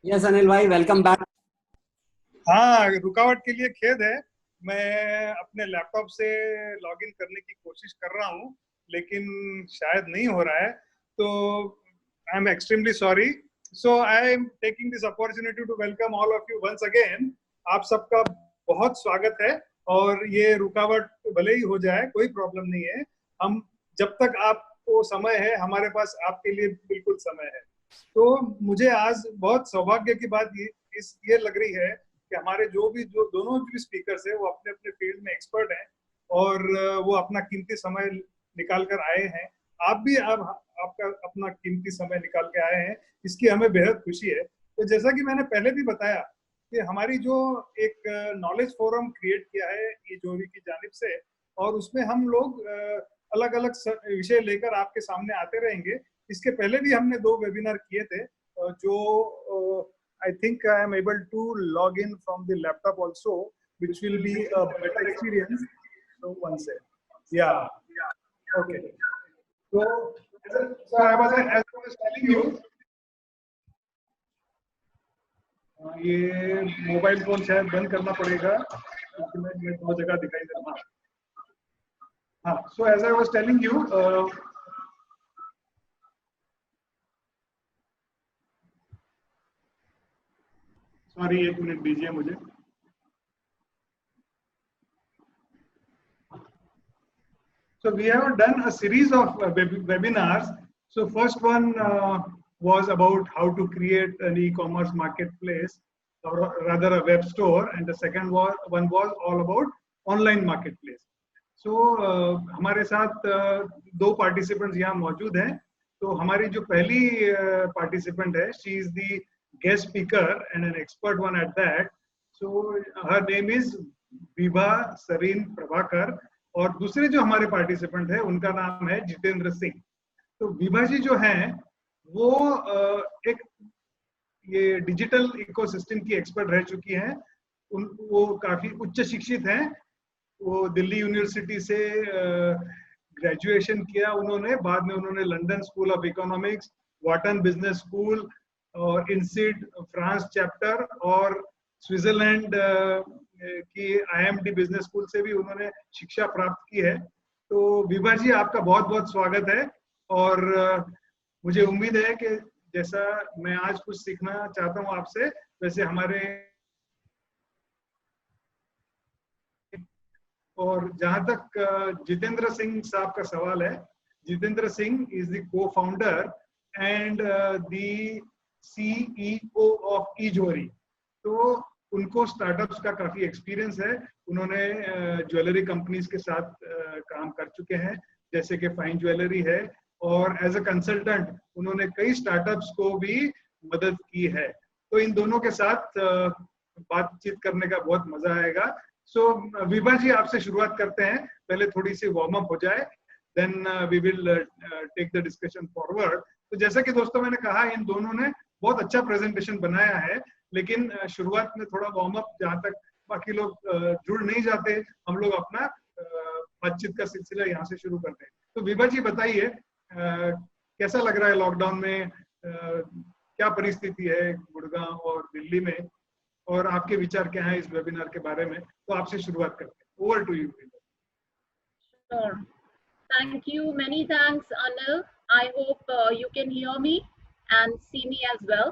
Yes Anil भाई, welcome back. हाँ, रुकावट के लिए खेद है। मैं अपने लैपटॉप से लॉगिन करने की कोशिश कर रहा हूँ, लेकिन शायद नहीं हो रहा है। तो I am extremely sorry. So I am taking this opportunity to welcome all of you once again. आप सबका बहुत स्वागत है। और ये रुकावट भले ही हो जाए, कोई प्रॉब्लम नहीं है। हम जब तक आपको समय है, हमारे पास आपके लिए बिल्कुल समय है। तो मुझे आज बहुत सौभाग्य की बात ये लग रही है कि हमारे जो दोनों भी स्पीकर्स है वो अपने अपने फील्ड में एक्सपर्ट हैं, और वो अपना कीमती समय निकाल कर आए हैं। आप भी अब आपका अपना कीमती समय निकाल के आए हैं, इसकी हमें बेहद खुशी है। तो जैसा कि मैंने पहले भी बताया कि हमारी जो एक नॉलेज फोरम क्रिएट किया है ई-जोरी की जानिब से, और उसमें हम लोग अलग अलग विषय लेकर आपके सामने आते रहेंगे। इसके पहले भी हमने 2 वेबिनार किए थे, जो I think I am able to log in from the laptop also, which will be a better experience. So one sec. Yeah. Okay. So I was telling you, ये मोबाइल फोन शायद बंद करना पड़ेगा क्योंकि मैं 2 जगह दिखाई दे रहा हूँ। हाँ, so as I was telling you, sorry, 1 minute दीजिए मुझे। So we have done a series of webinars. So first one was about how to create an e-commerce marketplace, or rather a web store, and the second one was all about online marketplace. So हमारे साथ 2 participants यहाँ मौजूद हैं। तो हमारी जो पहली participant है, she is the guest speaker and an expert one at that. So her name is Vibha Sarin Prabhakar, और दूसरे जो हमारे पार्टिसिपेंट है उनका नाम है जितेंद्र सिंह। तो विभा जी जो हैं वो एक ये डिजिटल इकोसिस्टम की एक्सपर्ट रह चुकी हैं। वो काफी उच्च शिक्षित हैं। वो दिल्ली यूनिवर्सिटी से ग्रेजुएशन किया उन्होंने। बाद में उन्होंने London school of economics, Wharton business school और इनसीड फ्रांस चैप्टर और स्विट्जरलैंड की IMD बिजनेस स्कूल से भी उन्होंने शिक्षा प्राप्त की है। तो विभा जी, आपका बहुत बहुत स्वागत है। और मुझे उम्मीद है कि जैसा मैं आज कुछ सीखना चाहता हूं आपसे, वैसे हमारे, और जहां तक जितेंद्र सिंह साहब का सवाल है, Jitendra Singh is the co-founder and the CEO of eJohri. तो उनको स्टार्टअप्स का काफी एक्सपीरियंस है। उन्होंने ज्वेलरी कंपनीज के साथ काम कर चुके हैं, जैसे कि फाइन ज्वेलरी है, और एज अ कंसल्टेंट उन्होंने कई स्टार्टअप्स को भी मदद की है। तो इन दोनों के साथ बातचीत करने का बहुत मजा आएगा। सो विभा जी, आपसे शुरुआत करते हैं। पहले थोड़ी सी वार्म अप हो जाए, then we will take the discussion forward. तो जैसा कि दोस्तों मैंने कहा, इन दोनों ने बहुत अच्छा प्रेजेंटेशन बनाया है, लेकिन शुरुआत में थोड़ा वार्म अप, जहां तक बाकी लोग जुड़ नहीं जाते, हम लोग अपना बातचीत का सिलसिला यहाँ से शुरू करते हैं। तो विभा जी बताइए, कैसा लग रहा है लॉकडाउन में? क्या परिस्थिति है गुड़गांव और दिल्ली में, और आपके विचार क्या हैं इस वेबिनार के बारे में? तो आपसे शुरुआत करते हैं। Over to you. Sure. Thank you. Many thanks, Anil. I hope you can hear me and see me as well.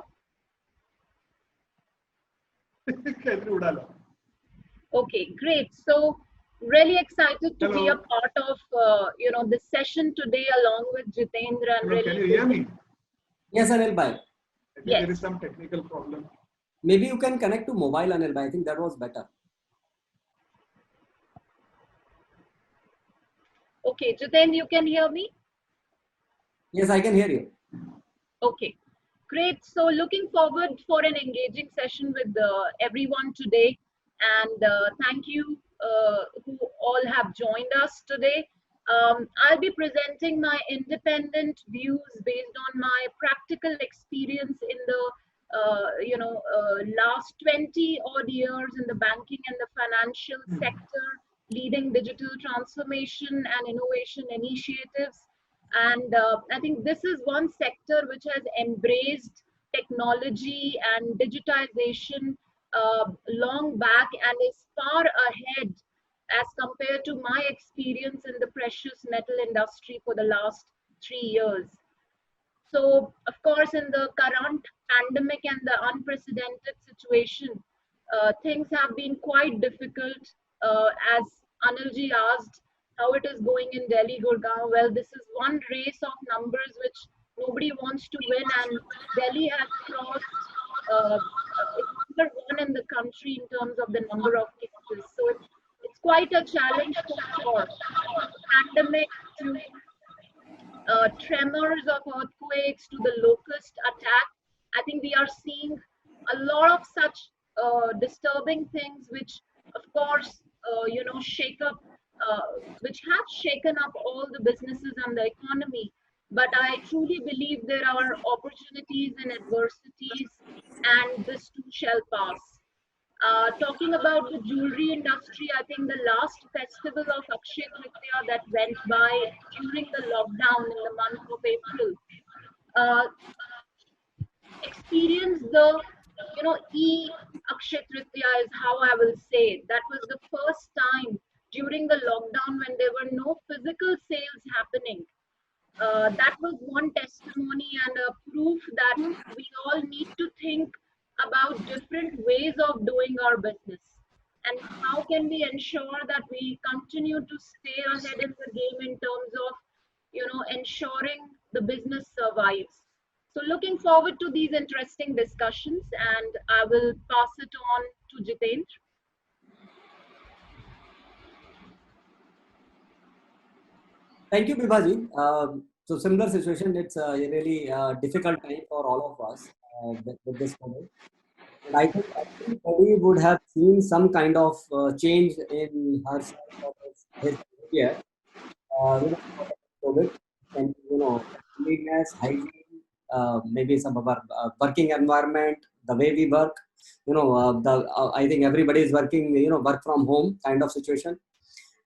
Okay, great. So really excited to be a part of this session today along with Jitendra. And really, can you hear me? Yes Anil bhai. Yes. There is some technical problem. Maybe you can connect to mobile, Anil bhai. I think that was better. Okay, Jitendra, you can hear me? Yes, I can hear you. Okay, great. So looking forward for an engaging session with everyone today, and thank you who all have joined us today. I'll be presenting my independent views based on my practical experience in the last 20 odd years in the banking and the financial sector, leading digital transformation and innovation initiatives. And I think this is one sector which has embraced technology and digitization long back and is far ahead as compared to my experience in the precious metal industry for the last 3 years. So, of course, in the current pandemic and the unprecedented situation, things have been quite difficult. As Anilji asked, how it is going in Delhi, Gurgaon. Well, this is one race of numbers which nobody wants to win, and Delhi has crossed. It's number one in the country in terms of the number of cases. So it's quite a challenge for sure. Pandemic to tremors of earthquakes to the locust attack. I think we are seeing a lot of such disturbing things, which, of course, shake up, which have shaken up all the businesses and the economy. But I truly believe there are opportunities and adversities, and this too shall pass. Talking about the jewelry industry, I think the last festival of Akshaya Tritiya that went by during the lockdown in the month of April, uh, experienced the, Akshaya Tritiya is how I will say it. That was the first time during the lockdown when there were no physical sales happening. That was one testimony and a proof that we all need to think about different ways of doing our business, and how can we ensure that we continue to stay ahead in the game in terms of ensuring the business survives. So looking forward to these interesting discussions, and I will pass it on to Jitendra. Thank you, Bibhaji. So similar situation, it's a really difficult time for all of us with this COVID. And I think everybody would have seen some kind of change in herself or his behavior, because of COVID, and cleanliness, hygiene, maybe some of our working environment, the way we work. I think everybody is working, work from home kind of situation.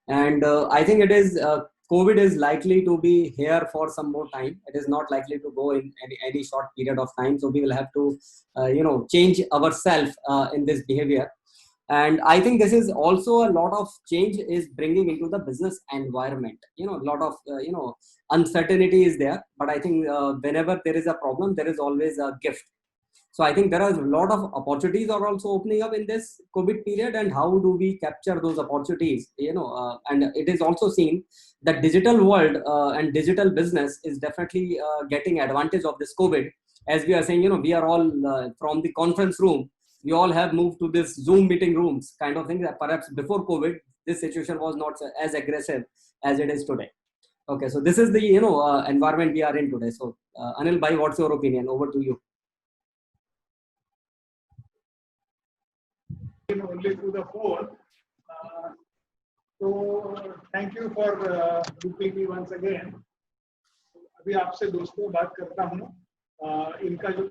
And I think it is COVID is likely to be here for some more time. It is not likely to go in any short period of time. So we will have to change ourselves in this behavior. And I think this is also a lot of change is bringing into the business environment. A lot of uncertainty is there, but I think whenever there is a problem, there is always a gift. So I think there are a lot of opportunities are also opening up in this COVID period, and how do we capture those opportunities? And it is also seen that digital world and digital business is definitely getting advantage of this COVID. As we are saying, we are all from the conference room. We all have moved to this Zoom meeting rooms kind of thing. That perhaps before COVID, this situation was not as aggressive as it is today. Okay, so this is the environment we are in today. So Anil Bhai, what's your opinion? Over to you. Only through the phone. So thank you for looping me once again. अभी आपसे दोस्तों बात करता हूँ. इनका जो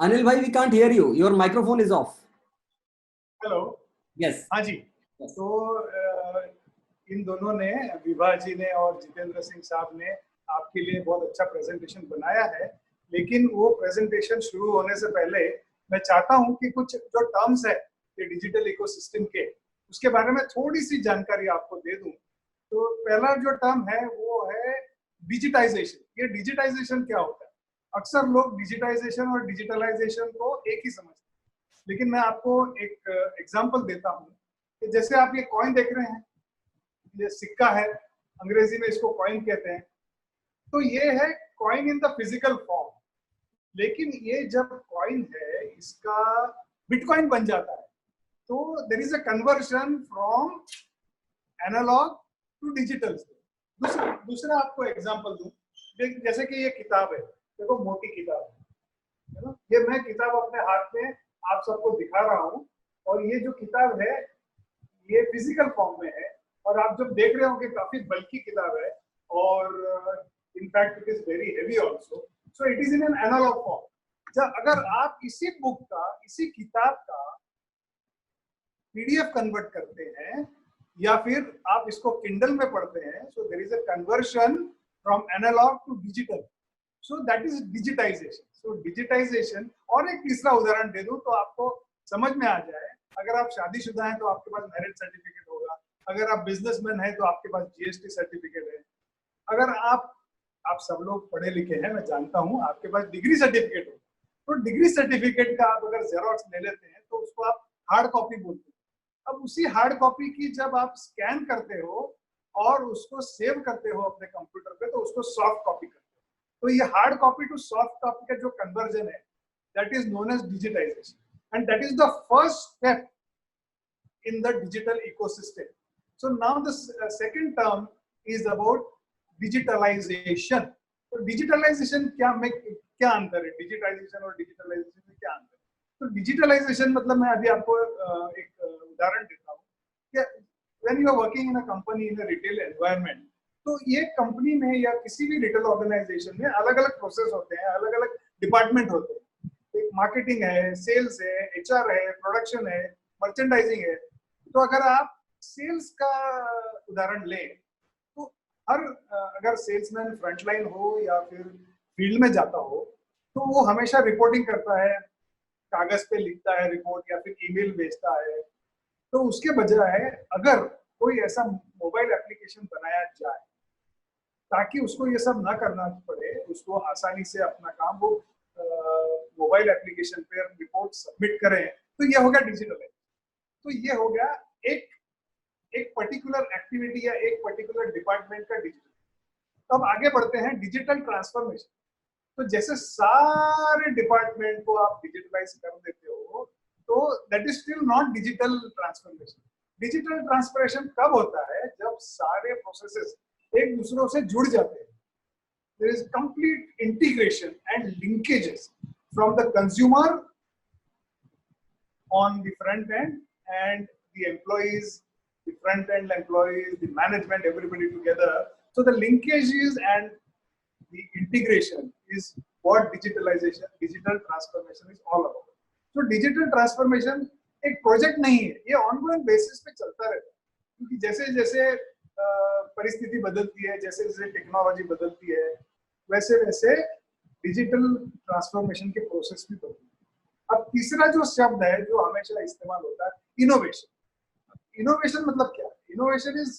Anil bhai, we can't hear you. Your microphone is off. Hello. Yes. हाँ जी. तो इन दोनों ने, विभा जी ने और जितेंद्र सिंह साहब ने आपके लिए बहुत अच्छा प्रेजेंटेशन बनाया है. लेकिन वो प्रेजेंटेशन शुरू होने से पहले मैं चाहता हूं कि कुछ जो टर्म्स है ये डिजिटल इकोसिस्टम के, उसके बारे में थोड़ी सी जानकारी आपको दे दूं. तो पहला जो टर्म है वो है डिजिटाइजेशन. ये डिजिटाइजेशन क्या होता है? अक्सर लोग डिजिटाइजेशन और डिजिटलाइजेशन को एक ही समझते हैं, लेकिन मैं आपको एक एग्जांपल देता हूं कि जैसे आप ये कॉइन देख रहे हैं, ये सिक्का है, अंग्रेजी में इसको कॉइन कहते हैं. तो ये है coin in the physical form. लेकिन ये जब कॉइन है इसका बिटकॉइन बन जाता है, तो there is a conversion from analogue to digital. दूसरा आपको एग्जांपल दूं, जैसे कि ये किताब है, देखो मोटी किताब है ना. ये मैं किताब अपने हाथ में आप सबको दिखा रहा हूँ, और ये जो किताब है ये फिजिकल फॉर्म में है, और आप जब देख रहे हो कि काफी बल्कि किताब है, और in fact it is very heavy also. So it is in an analog form. जब अगर आप इसी बुक का, इसी किताब का PDF कन्वर्ट करते हैं, या फिर आप इसको किंडल में पढ़ते हैं, so there is a conversion from analogue to digital, so that is digitisation. So digitisation, और एक तीसरा उदाहरण दे दूं तो आपको समझ में आ जाए, अगर आप शादीशुदा हैं तो आपके पास मैरिज सर्टिफिकेट होगा, अगर आप बिजनेसमैन हैं तो आपके पास जीएसटी सर्टिफिकेट है, अगर आप सब लोग पढ़े लिखे हैं, मैं जानता हूं, आपके पास डिग्री सर्टिफिकेट हो, तो डिग्री सर्टिफिकेट का आप अगर जेरोक्स ले लेते हैं तो उसको आप हार्ड कॉपी बोलते हैं। अब उसी हार्ड कॉपी की जब आप स्कैन करते हो और उसको सेव करते हो अपने कंप्यूटर पे, तो उसको सॉफ्ट कॉपी करते हो। तो ये hard copy to soft copy का जो कन्वर्जन है, that is known as digitisation, and that is the first step in the digital ecosystem. So now the second term is about digitalization. तो digitalization क्या अंतर है, digitization और digitalization में क्या अंतर है? तो digitalization मतलब मैं अभी आपको एक उदाहरण देता हूँ कि when you are working in a company in a retail environment, तो ये कंपनी में या किसी भी रिटेल ऑर्गेनाइजेशन में अलग अलग प्रोसेस होते हैं, अलग अलग डिपार्टमेंट होते हैं। एक मार्केटिंग है, सेल्स है, एचआर है, प्रोडक्शन है, मर्चेंडाइजिंग है। तो अगर आप सेल्स का उदाहरण लें तो अगर सेल्समैन फ्रंटलाइन हो या फिर फील्ड में जाता हो, तो वो हमेशा रिपोर्टिंग करता है, कागज पे लिखता है रिपोर्ट या फिर ईमेल भेजता है। तो उसके बजाय अगर कोई ऐसा मोबाइल एप्लीकेशन बनाया जाए ताकि उसको ये सब ना करना पड़े, उसको आसानी से अपना काम वो मोबाइल एप्लीकेशन पे रिपोर्ट सबमिट करें, तो ये हो गया डिजिटल। तो ये हो गया एक पर्टिकुलर एक्टिविटी या एक पर्टिकुलर डिपार्टमेंट का डिजिटल। अब आगे बढ़ते हैं डिजिटल ट्रांसफॉर्मेशन। तो जैसे सारे डिपार्टमेंट को आप डिजिटलाइज कर देते हो, तो that is still not digital transformation. Digital transformation कब होता है? जब सारे प्रोसेसेस एक दूसरों से जुड़ जाते हैं। There is complete integration and linkages from the consumer on the front end and the employees, the front end employees, the management, everybody together. So the linkages and the integration is what digitalization, digital transformation is all about. So digital transformation एक project नहीं है, ये ongoing basis पे चलता रहता है, क्योंकि जैसे जैसे परिस्थिति बदलती है, जैसे जैसे टेक्नोलॉजी बदलती है, वैसे वैसे डिजिटल ट्रांसफॉर्मेशन के प्रोसेस भी बदलते हैं। अब तीसरा जो शब्द है जो हमेशा इस्तेमाल होता है, इनोवेशन। इनोवेशन मतलब क्या? Innovation is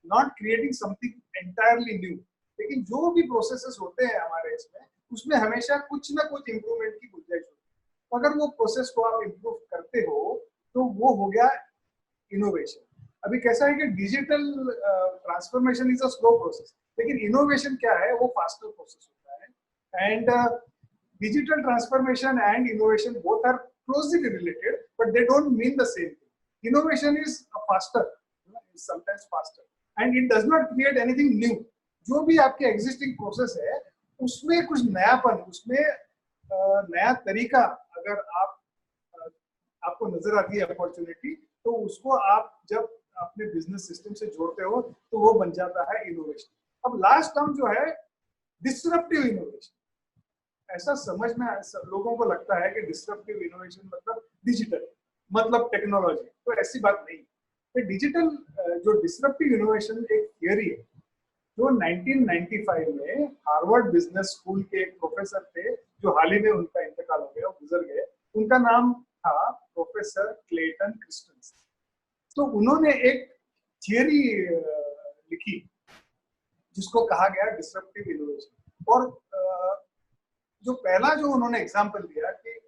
not creating something entirely new, लेकिन जो भी प्रोसेसेस होते हैं हमारे इसमें, उसमें हमेशा कुछ ना कुछ इंप्रूवमेंट की गुंजाइश होती है। अगर वो प्रोसेस को आप इंप्रूव करते हो तो वो हो गया इनोवेशन। अभी कैसा है कि digital transformation is a slow process, लेकिन इनोवेशन क्या है? वो फास्टर प्रोसेस होता है। And digital transformation and innovation both are closely related, but they don't mean the same thing. Innovation is faster, is sometimes faster, and it does not create anything new. जो भी आपके existing process है, उसमें कुछ नयापन, उसमें नया तरीका अगर आपको नजर आती है अपॉर्चुनिटी, तो उसको आप जब अपने बिजनेस सिस्टम से जोड़ते हो तो वो बन जाता है इनोवेशन। अब लास्ट टर्म जो है डिसरप्टिव इनोवेशन। ऐसा समझ में लोगों को लगता है कि डिसरप्टिव इनोवेशन मतलब डिजिटल, मतलब टेक्नोलॉजी, तो ऐसी बात नहीं है। डिजिटल जो डिसरप्टिव इनोवेशन एक थियरी है जो 1995 में हार्वर्ड बिजनेस स्कूल के एक प्रोफेसर थे, जो हाल ही में उनका इंतकाल हो गया, गुजर गए। उनका नाम था प्रोफेसर क्लेटन क्रिस्टनसन। तो उन्होंने एक थियरी लिखी जिसको कहा गया डिसरप्टिव इनोवेशन। और जो पहला जो उन्होंने एग्जांपल दिया कि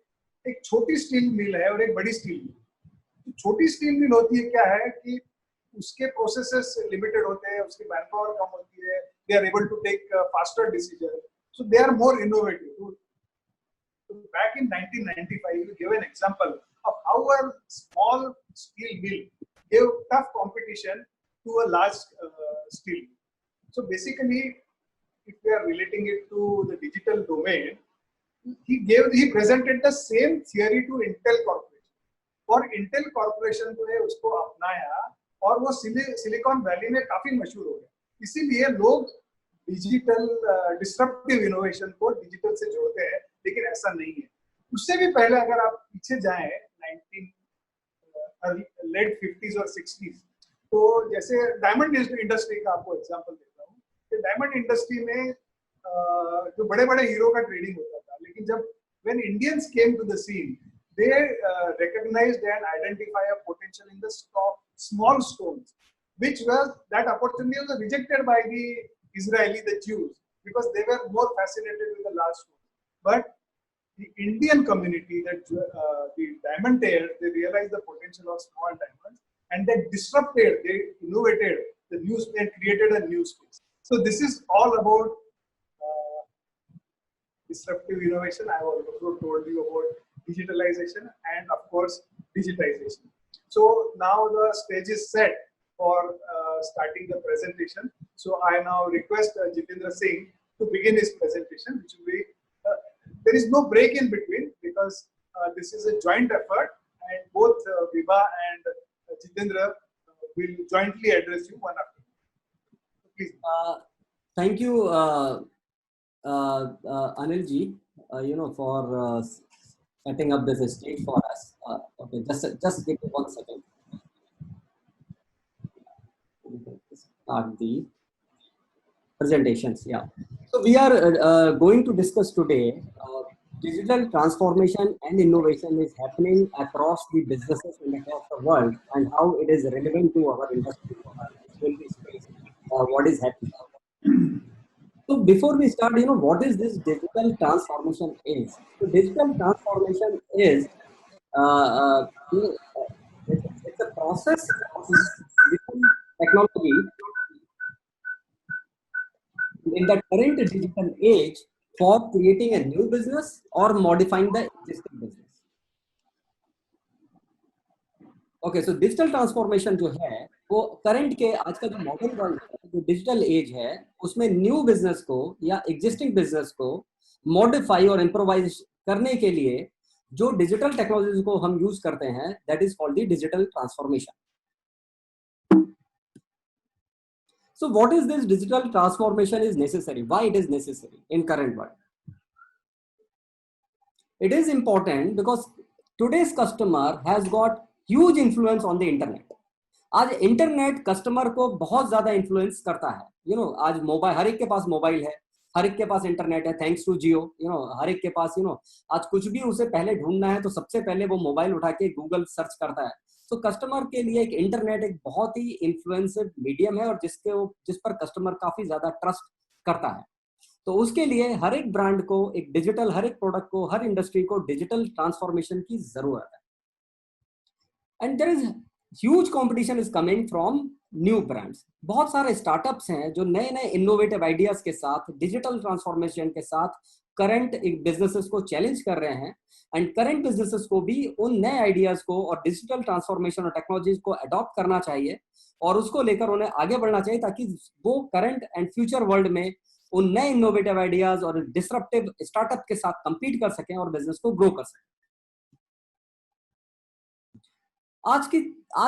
एक छोटी स्टील मिल है और एक बड़ी स्टील मिल। छोटी स्टील मिल होती है क्या है कि उसके प्रोसेसेस लिमिटेड होते हैं, उसकी मैन पावर कम होती है, they are able to take faster decision, so they are more innovative. Back in 1995, you gave an example of how a small steel mill gave tough competition to a large steel mill. So basically, if we are relating it to the digital domain, he presented the same theory to Intel Corporation, और Intel Corporation जो है उसको अपनाया और वो silicon valley में काफी मशहूर हो गया। इसीलिए लोग डिजिटल डिसरप्टिव इनोवेशन को डिजिटल से जोड़ते हैं, लेकिन ऐसा नहीं है। उससे भी पहले अगर आप पीछे जाएं 19 लेट 50s और 60s, तो जैसे डायमंड इंडस्ट्री का आपको एग्जांपल देता हूँ कि डायमंड इंडस्ट्री में जो बड़े बड़े हीरो का ट्रेडिंग होता था, लेकिन जब when Indians came to the scene, they recognized and identified a potential in the small stones, which was that opportunity was rejected by the Israeli, the Jews, because they were more fascinated with the large stones. But the Indian community, that the diamondaires, they realized the potential of small diamonds, and they disrupted, they innovated the new space and created a new space. So this is all about disruptive innovation. I have also told you about digitalization and of course digitization. So now the stage is set for starting the presentation. So I now request Jitendra Singh to begin his presentation, which will be, there is no break in between because this is a joint effort, and both Vibha and Jitendra will jointly address you one after another. Please. Thank you, Anil ji, for setting up this stage for us. Okay, just give me 1 second. Start the presentations. Yeah. So we are going to discuss today digital transformation and innovation is happening across the businesses and across the world, and how it is relevant to our industry, space, what is happening. So before we start, what is this digital transformation is? So digital transformation is, it's a process of digital technology in the current digital age for creating a new business or modifying the existing business. Okay, so digital transformation जो है वो current के आज का जो modern world है, जो digital age है, उसमें न्यू बिजनेस को या एग्जिस्टिंग बिजनेस को मॉडिफाई और इम्प्रोवाइज करने के लिए जो डिजिटल टेक्नोलॉजीज को हम यूज करते हैं, that is called the digital transformation. So what is this digital transformation is necessary? Why it is necessary in current world? It is important because today's customer has got huge influence on the internet. आज internet customer को बहुत ज्यादा influence करता है. आज mobile, हर एक के पास mobile है, हर एक के पास इंटरनेट है, थैंक्स टू जियो. हर एक के पास आज कुछ भी उसे पहले ढूंढना है तो सबसे पहले वो मोबाइल उठा के गूगल सर्च करता है. तो कस्टमर के लिए एक इंटरनेट एक बहुत ही इन्फ्लुएंसिव मीडियम है और जिस पर कस्टमर काफी ज्यादा ट्रस्ट करता है. तो उसके लिए हर एक ब्रांड को एक डिजिटल, हर एक प्रोडक्ट को, हर इंडस्ट्री को डिजिटल ट्रांसफॉर्मेशन की जरूरत है. And there is huge competition is coming from new brands. बहुत सारे स्टार्टअप्स हैं जो नए नए इनोवेटिव आइडियाज के साथ, डिजिटल ट्रांसफॉर्मेशन के साथ करंट बिजनेसेस को चैलेंज कर रहे हैं. एंड करंट बिजनेसेस को भी उन नए आइडियाज को और डिजिटल ट्रांसफॉर्मेशन और टेक्नोलॉजीज को अडॉप्ट करना चाहिए और उसको लेकर उन्हें आगे बढ़ना चाहिए, ताकि वो करंट एंड फ्यूचर वर्ल्ड में उन नए इनोवेटिव आइडियाज और डिसरप्टिव स्टार्टअप के साथ कंपीट कर सकें और बिजनेस को ग्रो कर सकें. आज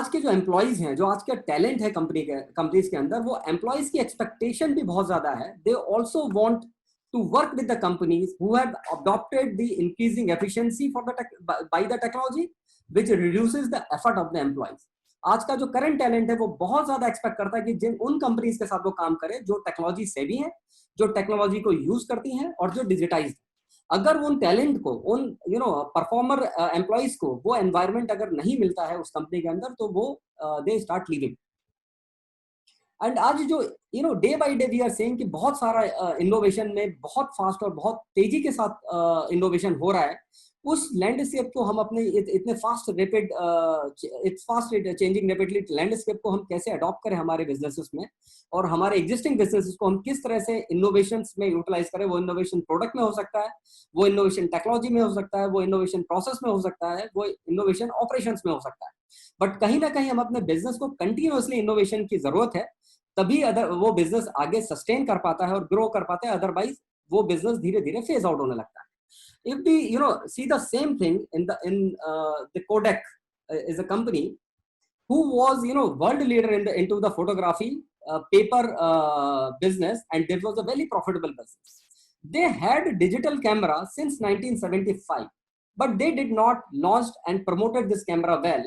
के जो एम्प्लॉइज हैं, जो आज का टैलेंट है कंपनीज के अंदर, वो एम्प्लॉइज की एक्सपेक्टेशन भी बहुत ज्यादा है. They also want to work with the companies who have adopted the increasing efficiency by the technology, which reduces the effort of the employees. आज का जो करंट टैलेंट है वो बहुत ज्यादा एक्सपेक्ट करता है कि उन कंपनीज के साथ वो काम करे जो टेक्नोलॉजी सेवी हैं, जो टेक्नोलॉजी को यूज करती हैं और जो डिजिटाइज्ड. अगर उन टैलेंट को, उन परफॉर्मर एम्प्लॉइज को वो एनवायरमेंट अगर नहीं मिलता है उस कंपनी के अंदर, तो वो दे स्टार्ट लीविंग. एंड आज जो day by day we are saying कि बहुत सारा इनोवेशन में बहुत फास्ट और बहुत तेजी के साथ इनोवेशन हो रहा है. उस लैंडस्केप को हम अपने इतने फास्ट चेंजिंग रैपिडली लैंडस्केप को हम कैसे अडॉप्ट करें हमारे बिजनेसेस में, और हमारे एग्जिस्टिंग बिजनेसेस को हम किस तरह से इनोवेशंस में यूटिलाइज करें. वो इनोवेशन प्रोडक्ट में हो सकता है, वो इनोवेशन टेक्नोलॉजी में हो सकता है, वो इनोवेशन प्रोसेस में हो सकता है, वो इनोवेशन ऑपरेशंस में हो सकता है. बट कहीं ना कहीं हम अपने बिजनेस को कंटिन्यूअसली इनोवेशन की जरूरत है, तभी वो बिजनेस आगे सस्टेन कर पाता है और ग्रो कर पाता है. अदरवाइज वो बिजनेस धीरे धीरे फेज आउट होने लगता है. If we see the same thing in the Kodak is a company who was world leader into the photography paper business, and it was a very profitable business. They had digital camera since 1975, but they did not launch and promoted this camera well.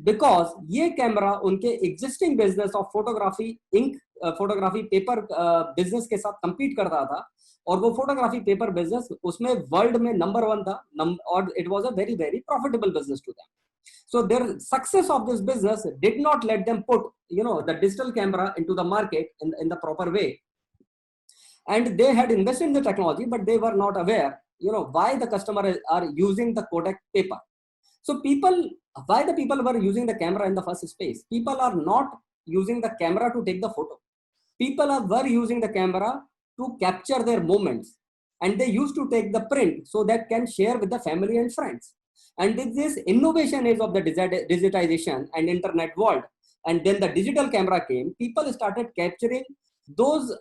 because ये camera उनके existing business of photography ink photography paper business के साथ compete करता था, और वो photography paper business उसमें world में नंबर 1 था, और it was a very very profitable business to them. So their success of this business did not let them put, the digital camera into the market in the proper way. And they had invested in the technology, but they were not aware, why the customer are using the Kodak paper. So why the people were using the camera in the first space? People are not using the camera to take the photo. People were using the camera to capture their moments, and they used to take the print so that can share with the family and friends. And with this innovation age of the digitization and internet world, and then the digital camera came, people started capturing those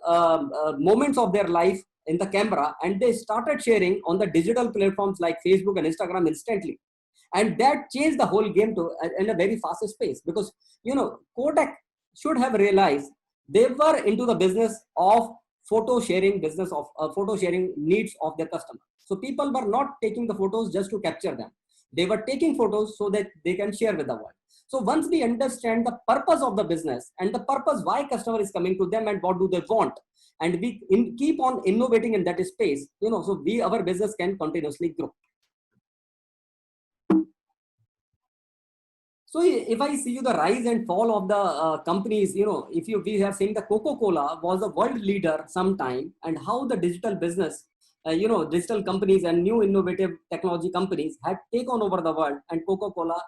moments of their life in the camera, and they started sharing on the digital platforms like Facebook and Instagram instantly. And that changed the whole game to in a very fast space, because Kodak should have realized they were into the business of photo sharing needs of their customer. So people were not taking the photos just to capture them. They were taking photos so that they can share with the world. So once we understand the purpose of the business and the purpose why customer is coming to them and what do they want, and we keep on innovating in that space, so our business can continuously grow. So if I see you the rise and fall of the companies, we have seen the Coca-Cola was the world leader sometime, and how the digital business, digital companies and new innovative technology companies had taken over the world, and Coca-Cola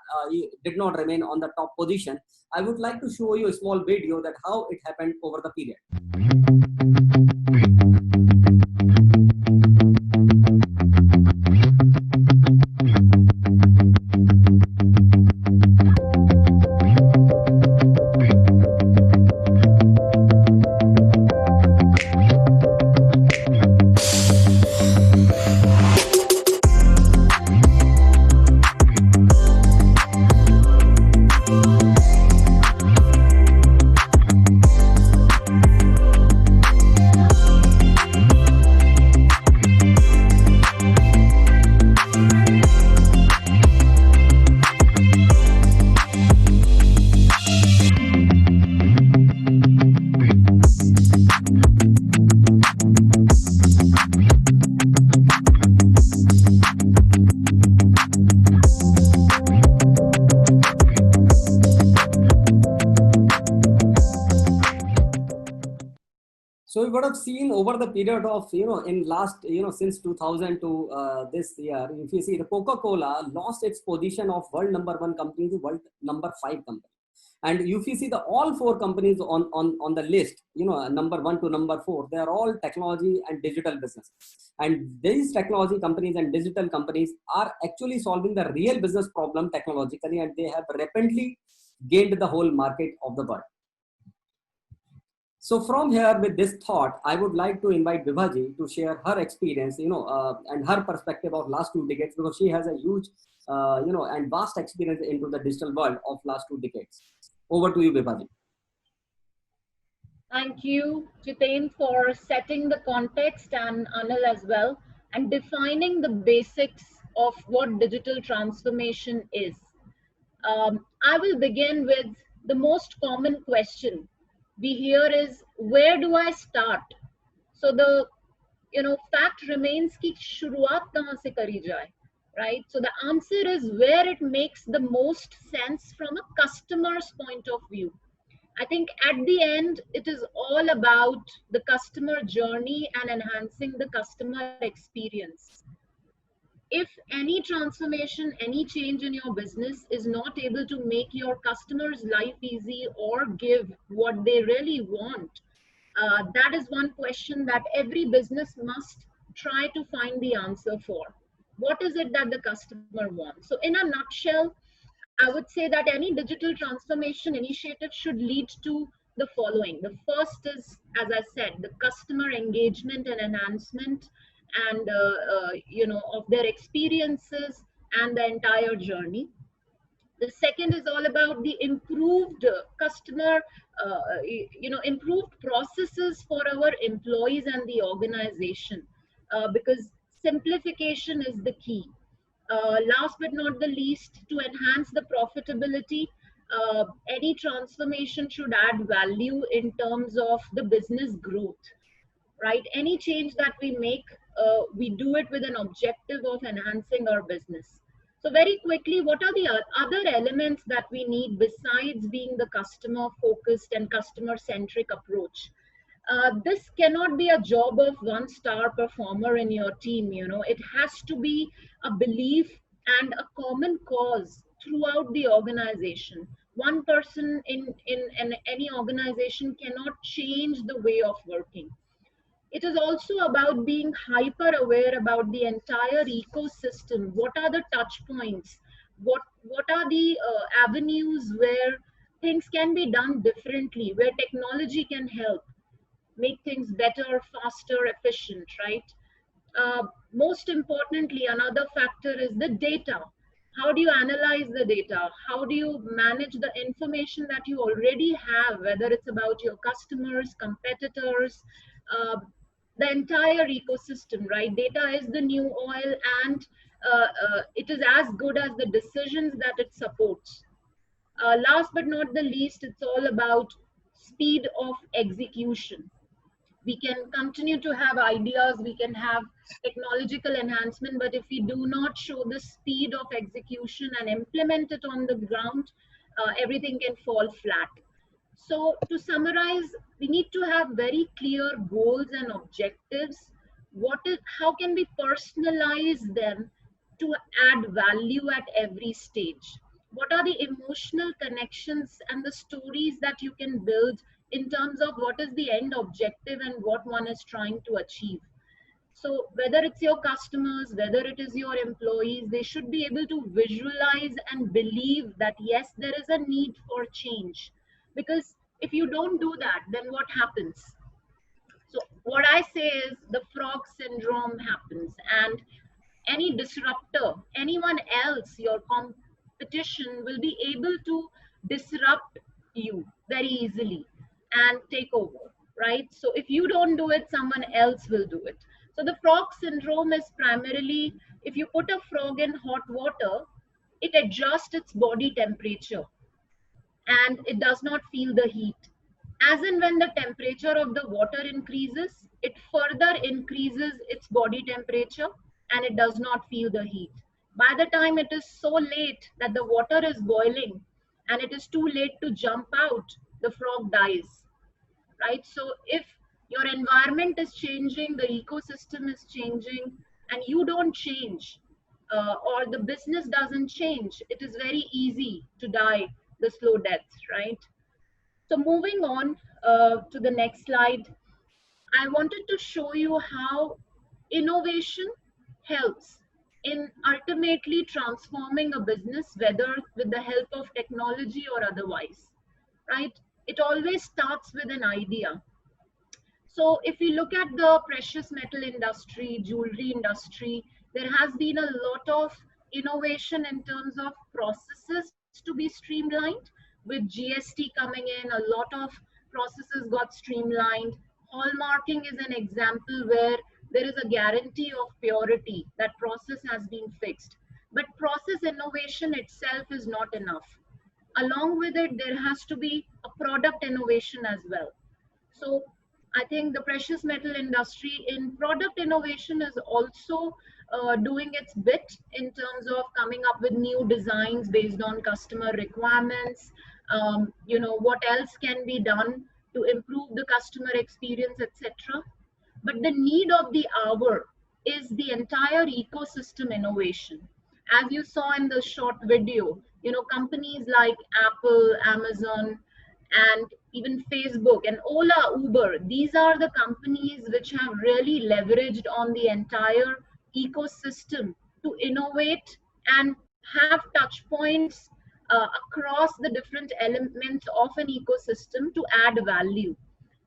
did not remain on the top position. I would like to show you a small video that how it happened over the period. So we would have seen over the period of, in last, since 2000 to this year, if you see the Coca-Cola lost its position of world number 1 company to world number 5 company. And if you see the all 4 companies on the list, number 1 to number 4, they are all technology and digital business. And these technology companies and digital companies are actually solving the real business problem technologically, and they have rapidly gained the whole market of the world. So from here, with this thought, I would like to invite Vibhaji to share her experience, and her perspective of last 2 decades, because she has a huge, and vast experience into the digital world of last 2 decades. Over to you, Vibhaji. Thank you, Jiten, for setting the context, and Anil as well, and defining the basics of what digital transformation is. I will begin with the most common question we hear is, where do I start? So the fact remains ki shuruaat kahan se kari jaye, right? So the answer is where it makes the most sense from a customer's point of view. I think at the end, it is all about the customer journey and enhancing the customer experience. If any transformation, any change in your business is not able to make your customers' life easy or give what they really want, that is one question that every business must try to find the answer for. What is it that the customer wants? So in a nutshell, I would say that any digital transformation initiative should lead to the following. The first is, as I said, the customer engagement and enhancement, and of their experiences and the entire journey. The second is all about the improved customer, improved processes for our employees and the organization, because simplification is the key. Last but not the least, to enhance the profitability, Any transformation should add value in terms of the business growth, right? Any change that we make, we do it with an objective of enhancing our business. So very quickly, what are the other elements that we need besides being the customer focused and customer centric approach? This cannot be a job of one star performer in your team. It has to be a belief and a common cause throughout the organization. One person in any organization cannot change the way of working. It is also about being hyper aware about the entire ecosystem. What are the touch points? What are the avenues where things can be done differently, where technology can help make things better, faster, efficient, right? Most importantly, another factor is the data. How do you analyze the data? How do you manage the information that you already have, whether it's about your customers, competitors, uh, the entire ecosystem, right? Data is the new oil, and it is as good as the decisions that it supports. Last but not the least, it's all about speed of execution. We can continue to have ideas, we can have technological enhancement, but if we do not show the speed of execution and implement it on the ground, everything can fall flat. So to summarize, we need to have very clear goals and objectives. How can we personalize them to add value at every stage? What are the emotional connections and the stories that you can build in terms of what is the end objective and what one is trying to achieve? So whether it's your customers, whether it is your employees, they should be able to visualize and believe that yes, there is a need for change. Because if you don't do that, then what happens? So what I say is the frog syndrome happens, and any disruptor, anyone else, your competition will be able to disrupt you very easily and take over, right? So if you don't do it, someone else will do it. So the frog syndrome is primarily, if you put a frog in hot water, it adjusts its body temperature and it does not feel the heat. As and when the temperature of the water increases, it further increases its body temperature and it does not feel the heat. By the time it is so late that the water is boiling and it is too late to jump out, the frog dies, right? So if your environment is changing, the ecosystem is changing, and you don't change, or the business doesn't change, it is very easy to die the slow death, right? So moving on to the next slide, I wanted to show you how innovation helps in ultimately transforming a business, whether with the help of technology or otherwise, right? It always starts with an idea. So if we look at the precious metal industry, jewelry industry, there has been a lot of innovation in terms of processes to be streamlined. With GST coming in, a lot of processes got streamlined. Hallmarking is an example where there is a guarantee of purity. That process has been fixed. But process innovation itself is not enough. Along with it, there has to be a product innovation as well. So I think the precious metal industry in product innovation is also doing its bit in terms of coming up with new designs based on customer requirements. What else can be done to improve the customer experience, etc. But the need of the hour is the entire ecosystem innovation. As you saw in the short video, companies like Apple, Amazon, and even Facebook and Ola, Uber, these are the companies which have really leveraged on the entire ecosystem to innovate and have touch points across the different elements of an ecosystem to add value.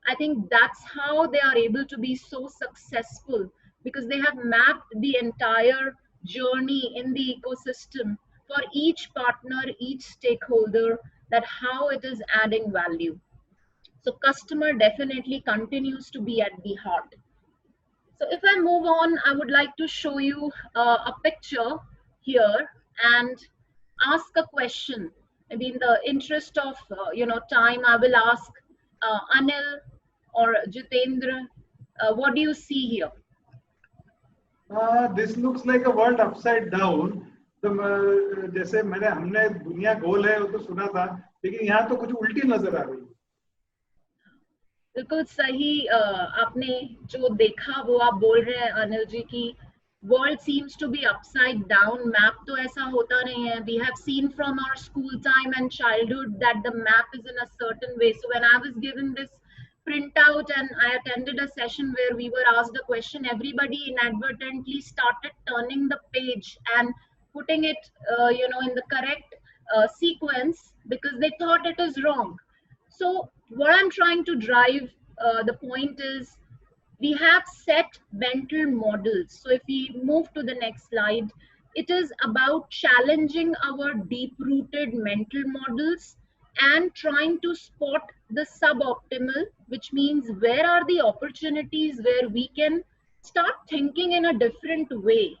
I think that's how they are able to be so successful, because they have mapped the entire journey in the ecosystem for each partner, each stakeholder, that how it is adding value. So customer definitely continues to be at the heart. So if I move on, I would like to show you a picture here and ask a question maybe in the interest of time, I will ask Anil or Jitendra, what do you see here? This looks like a world upside down. तो जैसे हमने दुनिया गोल है वो तो सुना था, लेकिन यहाँ तो कुछ उल्टी नजर आ रही है. बिल्कुल सही आपने जो देखा वो आप बोल रहे हैं अनिल जी की world seems to be upside down. Map तो ऐसा होता नहीं है. We have seen from our school time and childhood that the map is in a certain way. So when I was given this printout and I attended a session where we were asked a question, everybody inadvertently started turning the page and putting it in the correct sequence because they thought it is wrong. So what I'm trying to drive the point is we have set mental models. So if we move to the next slide, it is about challenging our deep-rooted mental models and trying to spot the suboptimal, which means where are the opportunities where we can start thinking in a different way.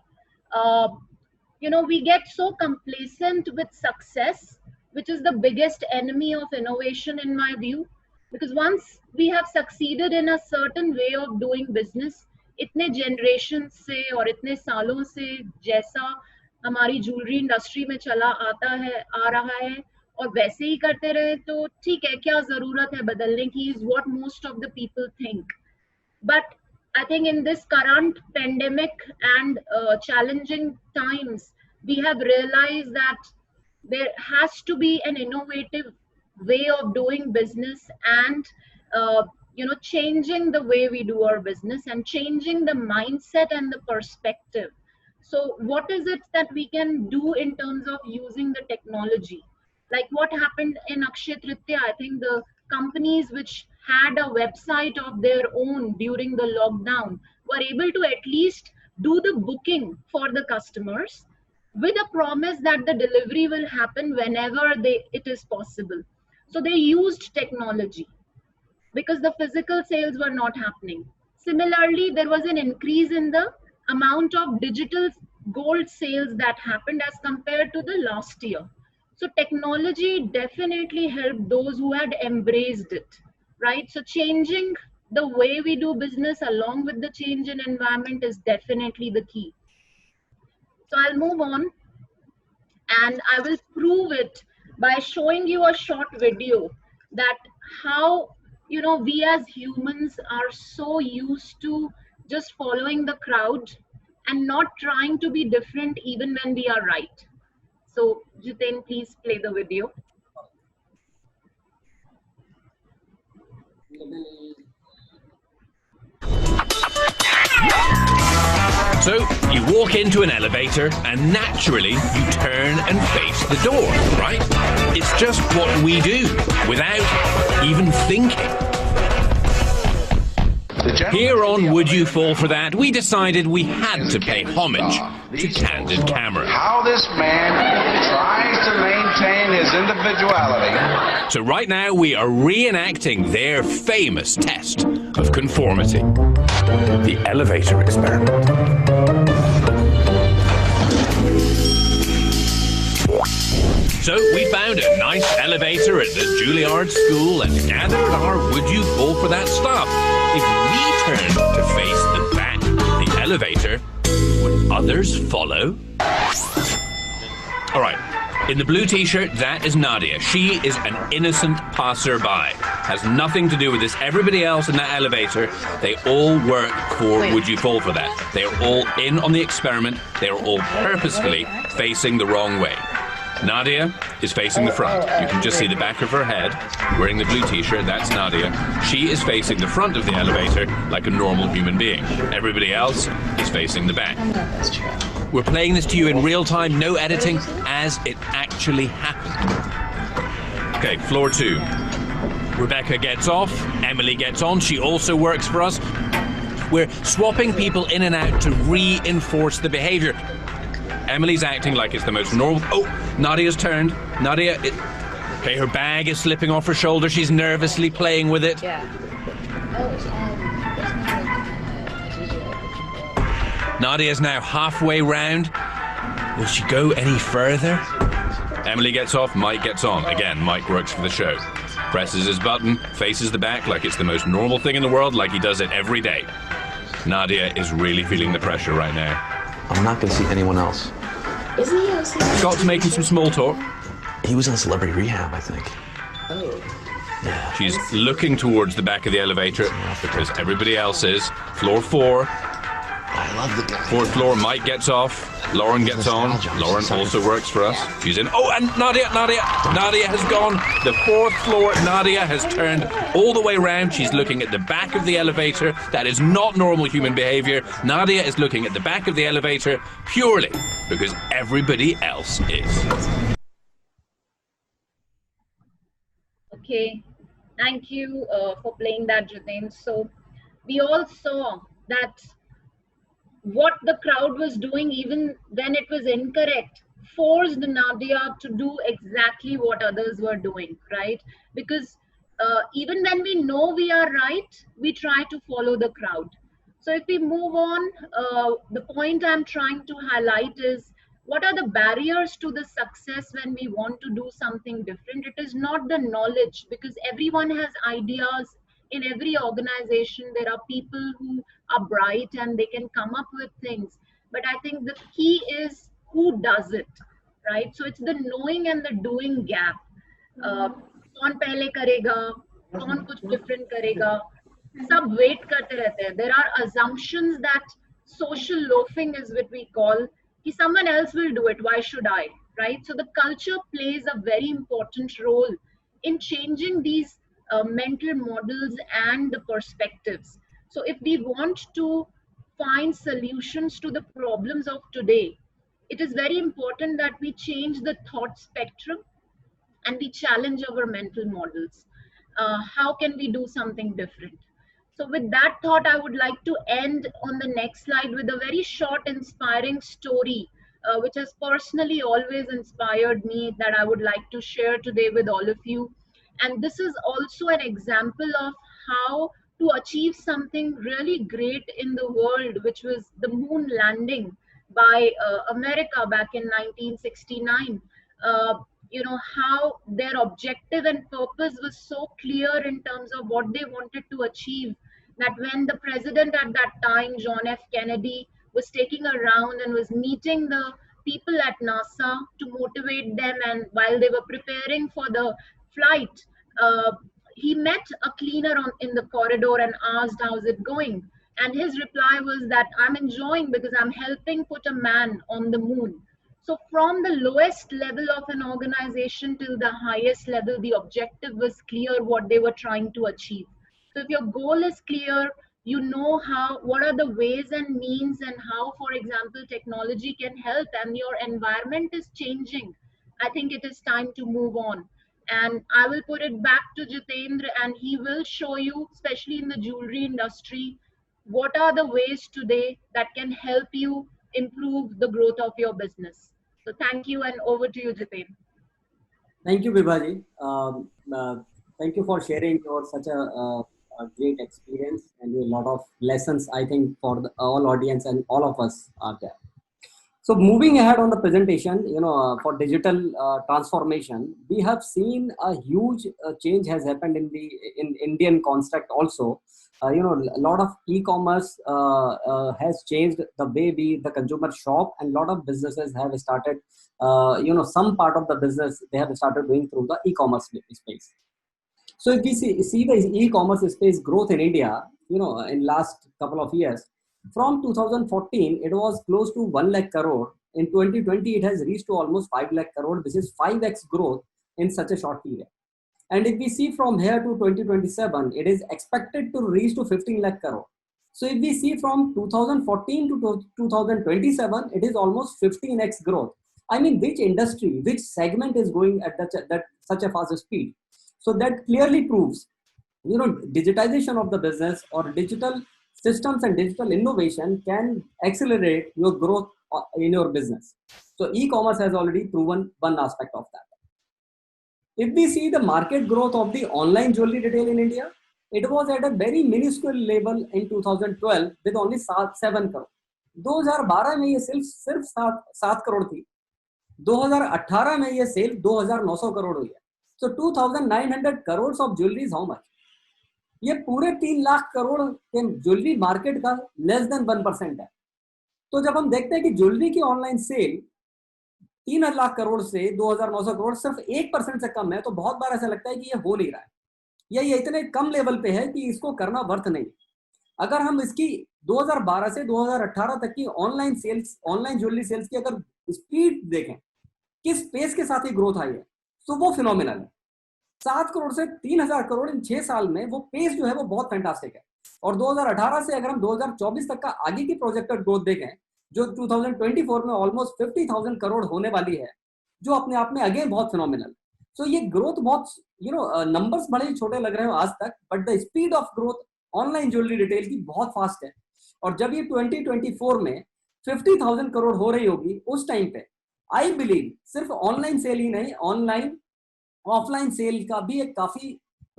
We get so complacent with success, which is the biggest enemy of innovation in my view. Because once we have succeeded in a certain way of doing business, इतने generations से और इतने सालों से जैसा हमारी jewelry industry में चला आ रहा है और वैसे ही करते रहे तो ठीक है, क्या जरूरत है बदलने की is what most of the people think. But I think in this current pandemic and challenging times, we have realized that there has to be an innovative way of doing business and changing the way we do our business and changing the mindset and the perspective. So what is it that we can do in terms of using the technology? Like what happened in Akshaya Tritiya, I think the companies which had a website of their own during the lockdown were able to at least do the booking for the customers with a promise that the delivery will happen whenever it is possible. So they used technology because the physical sales were not happening. Similarly, there was an increase in the amount of digital gold sales that happened as compared to the last year. So technology definitely helped those who had embraced it, right? So changing the way we do business along with the change in environment is definitely the key. So I'll move on and I will prove it by showing you a short video that how we as humans are so used to just following the crowd and not trying to be different even when we are right. So Jiten, please play the video. So you walk into an elevator and naturally you turn and face the door, right? It's just what we do without even thinking. Here on Would You Fall For That, we decided we had to pay homage to Candid Camera. How this man tries to maintain his individuality. So right now we are reenacting their famous test of conformity. The elevator experiment. So we found a nice elevator at the Juilliard School and gathered our Would You Fall For That stuff. If we turned to face the back of the elevator, would others follow? All right. In the blue t-shirt, that is Nadia. She is an innocent passerby. Has nothing to do with this. Everybody else in that elevator, they all work for Would You Fall For That. They are all in on the experiment. They are all purposefully facing the wrong way. Nadia is facing the front. You can just see the back of her head, wearing the blue t-shirt. That's Nadia. She is facing the front of the elevator like a normal human being. Everybody else is facing the back. We're playing this to you in real time, no editing, as it actually happened. Okay, floor 2. Rebecca gets off, Emily gets on, she also works for us. We're swapping people in and out to reinforce the behavior. Emily's acting like it's the most normal. Oh, Nadia's turned. Nadia, okay, her bag is slipping off her shoulder. She's nervously playing with it. Yeah. Nadia is now halfway round. Will she go any further? Emily gets off, Mike gets on. Again, Mike works for the show. Presses his button, faces the back like it's the most normal thing in the world, like he does it every day. Nadia is really feeling the pressure right now. I'm not going to see anyone else. Isn't he also? Scott's making some small talk. He was in celebrity rehab, I think. Oh. Yeah. She's looking towards the back of the elevator because everybody else is. Floor 4. I love the guy. Fourth floor, Mike gets off. Lauren gets on. Lauren also works for us. She's in. Oh, and Nadia has gone. The fourth floor, Nadia has turned all the way around. She's looking at the back of the elevator. That is not normal human behavior. Nadia is looking at the back of the elevator purely because everybody else is. Okay, thank you for playing that, Jiten. So we all saw that what the crowd was doing, even when it was incorrect, forced Nadia to do exactly what others were doing, right? Because even when we know we are right, we try to follow the crowd. So if we move on, the point I'm trying to highlight is, what are the barriers to the success when we want to do something different? It is not the knowledge, because everyone has ideas. In every organization, there are people who are bright and they can come up with things. But I think the key is who does it, right? So it's the knowing and the doing gap. कौन पहले करेगा, कौन कुछ different करेगा, सब wait करते रहते हैं. There are assumptions that social loafing is what we call, कि someone else will do it, why should I, right? So the culture plays a very important role in changing these mental models and the perspectives. So if we want to find solutions to the problems of today, it is very important that we change the thought spectrum and we challenge our mental models. How can we do something different? So with that thought, I would like to end on the next slide with a very short, inspiring story, which has personally always inspired me, that I would like to share today with all of you. And this is also an example of how to achieve something really great in the world, which was the moon landing by America back in 1969. You know, how their objective and purpose was so clear in terms of what they wanted to achieve, that when the president at that time, John F. Kennedy, was taking a round and was meeting the people at NASA to motivate them, and while they were preparing for the flight, he met a cleaner in the corridor and asked, how's it going? And his reply was that, I'm enjoying because I'm helping put a man on the moon. So from the lowest level of an organization till the highest level, the objective was clear what they were trying to achieve. So if your goal is clear, you know what are the ways and means, and how, for example, technology can help, and your environment is changing, I think it is time to move on. And I will put it back to Jitendra, and he will show you, especially in the jewelry industry, what are the ways today that can help you improve the growth of your business. So thank you, and over to you, Jitendra. Thank you, Vibhaji. Thank you for sharing your such a great experience and a lot of lessons, I think, for all audience and all of us are there. So moving ahead on the presentation, you know, for digital transformation, we have seen a huge change has happened in Indian construct also. You know, a lot of e-commerce has changed the way the consumer shop, and a lot of businesses have started, you know, some part of the business they have started doing through the e-commerce space. So if we see the e-commerce space growth in India, you know, in last couple of years, from 2014, it was close to 1 lakh crore. In 2020, it has reached to almost 5 lakh crore, which is 5x growth in such a short period. And if we see from here to 2027, it is expected to reach to 15 lakh crore. So if we see from 2014 to 2027, it is almost 15x growth. I mean, which industry, which segment is going at that such a fast speed? So that clearly proves, you know, digitization of the business or digital systems and digital innovation can accelerate your growth in your business. So e-commerce has already proven one aspect of that. If we see the market growth of the online jewelry retail in India, it was at a very minuscule level in 2012 with only 7 crore. 2012 में ये सिर्फ 7 crore थी. 2018 में ये cell 2900 crore हुई है. So 2900 crores of jewelry is how much? ये पूरे 3 लाख करोड़ के ज्वेलरी मार्केट का लेस देन 1% है. तो जब हम देखते हैं कि ज्वेलरी की ऑनलाइन सेल 3 लाख करोड़ से 2900 करोड़ सिर्फ 1% से कम है, तो बहुत बार ऐसा लगता है कि ये हो नहीं रहा है, या ये इतने कम लेवल पे है कि इसको करना वर्थ नहीं. अगर हम इसकी 2012 से 2018 तक की online sales, online jewellery sales की अगर स्पीड देखें, किस पेस के साथ ही ग्रोथ आई है, तो वो फिनोमिनल है. 7 करोड़ से 3000 करोड़ इन 6 साल में वो पेस जो है वो बहुत फैंटास्टिक है. और 2018 से अगर हम 2024 तक का आगे की प्रोजेक्टेड ग्रोथ देखें, जो 2024 में ऑलमोस्ट 50,000 करोड़ होने वाली है, जो अपने आप में अगेन बहुत फिनोमिनल. सो ये ग्रोथ बहुत, नंबर्स बड़े ही छोटे लग रहे हो आज तक, but the speed of growth online jewellery retail की बहुत फास्ट है. और जब ये 2024 में 50,000 करोड़ हो रही होगी, उस टाइम पे आई बिलीव सिर्फ ऑनलाइन सेल ही नहीं, ऑनलाइन ऑफलाइन सेल का भी एक काफी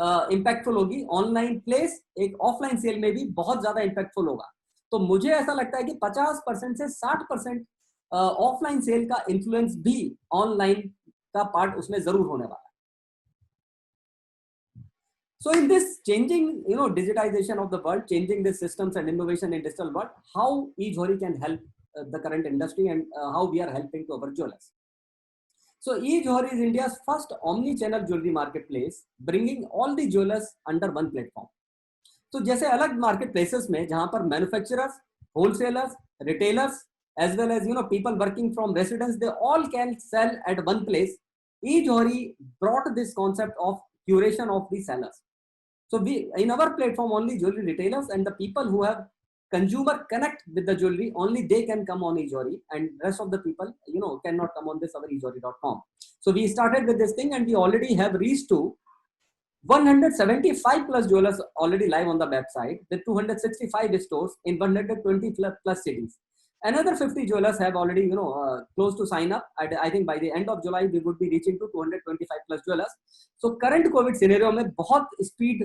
इंपैक्टफुल होगी. ऑनलाइन प्लेस एक ऑफलाइन सेल में भी बहुत ज्यादा इंपैक्टफुल होगा. तो मुझे ऐसा लगता है कि 50% से 60% ऑफलाइन सेल का इन्फ्लुएंस भी ऑनलाइन का पार्ट उसमें जरूर होने वाला है. So in this changing, digitization of the world, changing the systems and innovation in digital world, how eJewelry can help the current industry, and how we are helping to our jewelers. So eJewelry is India's first omni-channel jewelry marketplace, bringing all the jewelers under one platform. तो जैसे अलग market places में जहां पर manufacturers, wholesalers, retailers, as well as people working from residence, they all can sell at one place. eJewelry brought this concept of curation of the sellers. So we, in our platform, only jewelry retailers and the people who have consumer connect with the jewelry, only they can come on eJewelry, and rest of the people cannot come on this our eJewelry.com. So we started with this thing, and we already have reached to 175 plus jewelers already live on the website with 265 stores in 120 plus cities. Another 50 jewelers have already close to sign up. I think by the end of July we would be reaching to 225 plus jewelers. So current COVID scenario में बहुत speed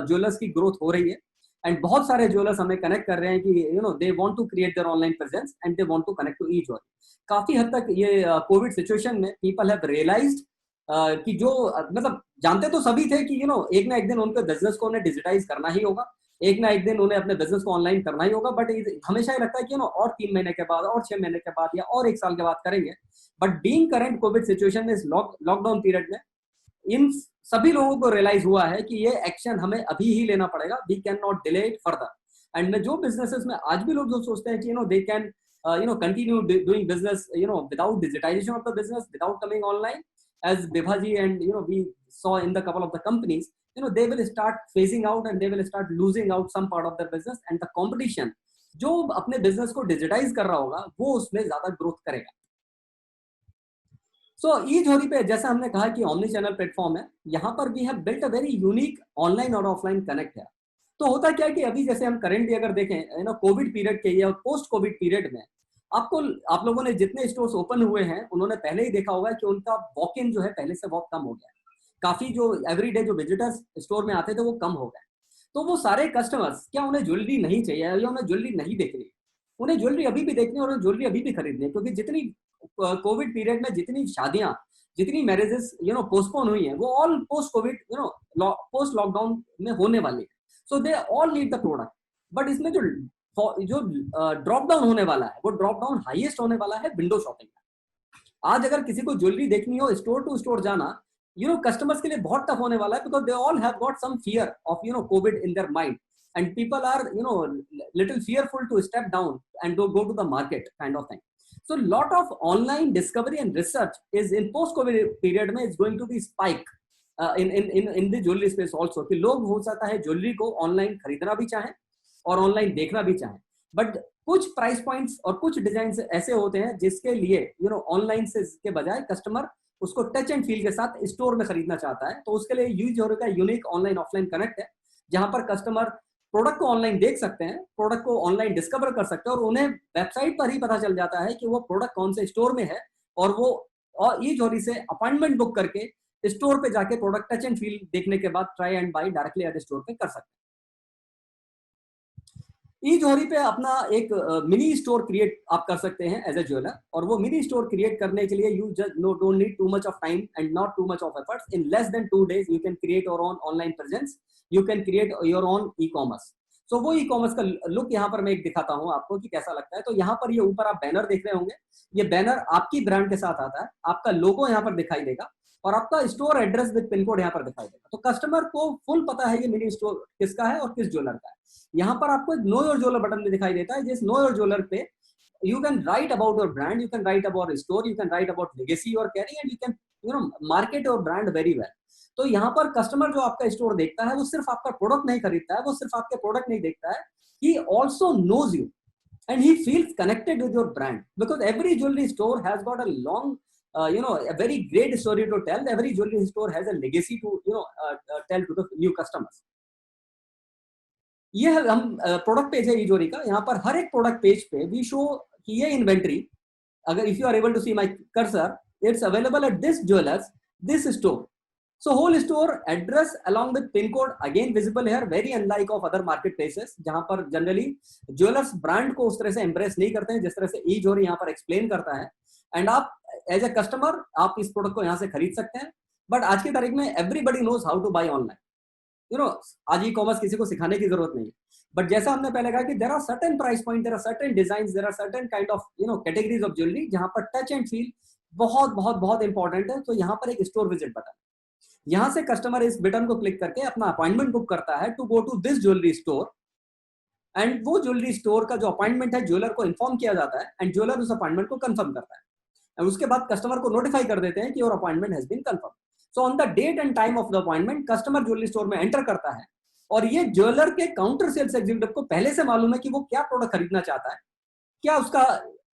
jewelers की growth हो रही है, and बहुत सारे jewelers हमें connect कर रहे हैं कि they want to create their online presence and they want to connect to eJewelry. काफी हद तक ये COVID situation में people have realized कि जो मतलब जानते तो सभी थे कि एक ना एक दिन उनके बिजनेस को उन्हें डिजिटाइज करना ही होगा, एक ना एक दिन उन्हें अपने बिजनेस को ऑनलाइन करना ही होगा. बट हमेशा ही लगता है कि और 3 महीने के बाद और 6 महीने के बाद या और 1 साल के बाद करेंगे. But being current Covid situation में, इस लॉकडाउन पीरियड में इन सभी लोगों को रियलाइज हुआ है कि ये एक्शन हमें अभी ही लेना पड़ेगा. We cannot delay it further. And जो बिजनेसेस में आज भी लोग जो सोचते हैं कि they can continue doing business without digitization of the business, without coming online, as Bibhaji and we saw in the couple of the companies, they will start phasing out and they will start losing out some part of their business, and the competition जो अपने business को digitize कर रहा होगा वो उसमें ज्यादा growth करेगा. So eJewelry पे जैसा हमने कहा कि omni channel platform है, यहाँ पर we have built a very unique online और offline connect है. तो होता क्या है कि अभी जैसे हम करेंटली अगर देखें कोविड पीरियड के या पोस्ट कोविड पीरियड में आप लोगों ने जितने स्टोर्स ओपन हुए हैं उन्होंने पहले ही देखा होगा कि उनका वॉक इन जो है पहले से बहुत कम हो गया. काफी जो एवरीडे जो विजिटर्स स्टोर में आते थे वो कम हो गए. तो वो सारे कस्टमर्स, क्या उन्हें ज्वेलरी नहीं चाहिए या उन्हें ज्वेलरी नहीं देखनी, उन्हें ज्वेलरी अभी भी देखनी है और उन्हें ज्वेलरी अभी भी खरीदनी है. क्योंकि जितनी कोविड पीरियड में जितनी शादियां, जितनी मैरिजेस पोस्टपोन हुई हैं, वो all post Covid post lockdown में होने वाली है. So they all need the product. But इसमें जो ड्रॉप डाउन होने वाला है, वो ड्रॉप डाउन हाईएस्ट होने वाला है विंडो शॉपिंग में. आज अगर किसी को ज्वेलरी देखनी हो, स्टोर टू स्टोर जाना, कस्टमर्स के लिए बहुत टफ होने वाला है, because they all have got some fear of Covid in their mind, and people are little fearful to step down and go to the market kind of thing. So lot of online discovery and research is in post COVID period में is going to be spike in the jewelry space also, कि लोग हो सकता है jewellery को online खरीदना भी चाहें और ऑनलाइन देखना भी चाहें. बट कुछ प्राइस पॉइंट्स और कुछ डिजाइन ऐसे होते हैं जिसके लिए ऑनलाइन से के बजाय कस्टमर उसको टच एंड फील के साथ स्टोर में खरीदना चाहता है. तो उसके लिए eJewelry का यूनिक ऑनलाइन ऑफलाइन कनेक्ट है, जहां पर कस्टमर प्रोडक्ट को ऑनलाइन देख सकते हैं, प्रोडक्ट को ऑनलाइन डिस्कवर कर सकते हैं, और उन्हें वेबसाइट पर ही पता चल जाता है कि वो प्रोडक्ट कौन से स्टोर में है, और वो eJewelry से अपॉइंटमेंट बुक करके स्टोर पे जाके प्रोडक्ट टच एंड फील देखने के बाद try and buy directly at store पे कर सकते हैं. ई जोहरी पे अपना एक मिनी स्टोर क्रिएट आप कर सकते हैं एज ए ज्वेलर, और वो मिनी स्टोर क्रिएट करने के लिए you just don't need too much of time and not too much of efforts. In less than 2 days you can create your own online presence, you can create your own e-commerce. So वो e commerce का look यहाँ पर मैं एक दिखाता हूँ आपको कि कैसा लगता है. तो यहाँ पर ये ऊपर आप बैनर देख रहे होंगे, ये बैनर आपकी ब्रांड के साथ आता है, आपका लोगो यहाँ पर दिखाई देगा और आपका store address with pin code यहाँ पर दिखाई देगा. तो कस्टमर को फुल पता है ये मिनी स्टोर किसका है और किस ज्वेलर का है. यहाँ पर आपको नो योर ज्वेलर बटन भी दिखाई देता है. जिस नो योर ज्वेलर पे you can write about your brand, you can write about your store, you can write about legacy you are carrying, and you can market your brand very well. तो यहाँ पर customer जो आपका store देखता है वो सिर्फ आपका प्रोडक्ट नहीं खरीदता है, वो सिर्फ आपके प्रोडक्ट नहीं देखता है, he also knows you and he feels connected with your brand, because every jewelry store has got a long a very great story to tell. Every jewelry store has a legacy to tell to the new customers. ये हम product page है ई जोहरी का. यहाँ पर हर एक product page पे we show कि ये इन्वेंट्री, अगर if you are able to see my cursor, it's available at this jewellers, this store. So whole store address along with pin code again visible here, very unlike of other marketplaces जहां पर generally jewellers brand को उस तरह से embrace नहीं करते हैं जिस तरह से ई जोहरी यहाँ पर एक्सप्लेन करता है. एंड आप एज ए कस्टमर आप इस प्रोडक्ट को यहाँ से खरीद सकते हैं. बट आज की तारीख में everybody knows how to buy online. आज ई कॉमर्स किसी को सिखाने की जरूरत नहीं है. बट जैसा हमने पहले कहा कि there are certain price point, there are certain designs, there are certain kind of categories of jewellery जहां पर टच एंड फील बहुत बहुत बहुत इंपॉर्टेंट है. तो यहाँ पर एक स्टोर विजिट बटन, यहाँ से कस्टमर इस बटन को क्लिक करके अपना अपॉइंटमेंट बुक करता है to go to this jewellery store. And वो ज्वेलरी स्टोर का जो अपॉइंटमेंट है ज्वेलर को इन्फॉर्म किया जाता है एंड ज्वेलर उस अपॉइंटमेंट को कंफर्म करता है. और उसके बाद कस्टमर को नोटिफाई कर देते हैं कि your appointment has been confirm. So on the date and time of the appointment customer jewellery store में एंटर करता है और ये ज्वेलर के काउंटर सेल्स एग्जीक्यूटिव को पहले से मालूम है कि वो क्या प्रोडक्ट खरीदना चाहता है, क्या उसका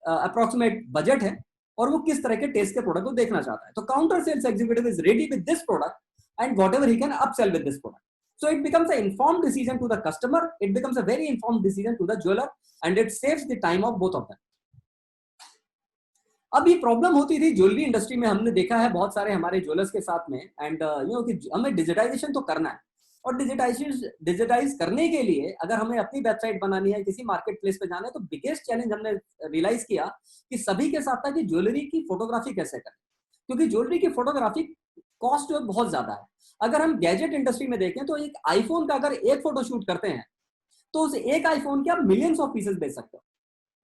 अप्रोक्सीमेट बजट है और वो किस तरह के टेस्ट के प्रोडक्ट को देखना चाहता है. तो counter sales executive is ready with this product and whatever he can upsell with this product. So it becomes an informed decision to the customer, it becomes a very informed decision to the jeweler, and it saves the time of both of them. अब ये problem होती थी jewellery industry में, हमने देखा है बहुत सारे हमारे ज्वेलर्स के साथ में, एंड कि हमें डिजिटाइजेशन तो करना है और डिजिटाइज करने के लिए अगर हमें अपनी वेबसाइट बनानी है, किसी मार्केट प्लेस पे जाना है, तो बिगेस्ट चैलेंज हमने रियलाइज किया कि सभी के साथ था कि ज्वेलरी की फोटोग्राफी कैसे करें, क्योंकि ज्वेलरी की फोटोग्राफी कॉस्ट जो बहुत ज्यादा है. अगर हम गैजेट इंडस्ट्री में देखें तो एक आईफोन का अगर एक फोटो शूट करते हैं तो उस एक आईफोन के आप मिलियंस ऑफ पीसेस बेच सकते हो.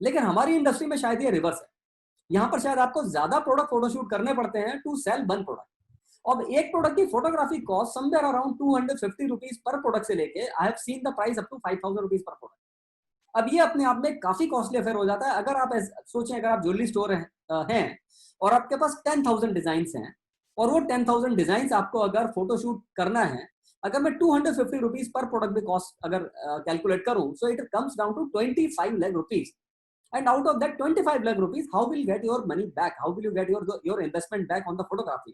लेकिन हमारी इंडस्ट्री में शायद ये रिवर्स है. यहाँ पर शायद आपको ज्यादा प्रोडक्ट फोटोशूट करने पड़ते हैं टू सेल वन प्रोडक्ट. अब एक प्रोडक्ट की photography cost somewhere around 250 rupees पर प्रोडक्ट से लेके I have seen the price up to 5000 rupees पर प्रोडक्ट. अब ये अपने आप में काफी कॉस्टली अफेयर हो जाता है. अगर आप सोचें, अगर आप ज्वेलरी स्टोर हैं और आपके पास 10,000 डिजाइन हैं और वो 10,000 डिजाइन आपको अगर फोटोशूट करना है, अगर मैं 250 रुपीज पर प्रोडक्ट भी कॉस्ट अगर कैलकुलेट करूं, so it comes down to 25 lakh rupees. And out of that 25 lakh rupees, how will you get your money back? How will you get your investment back on the photography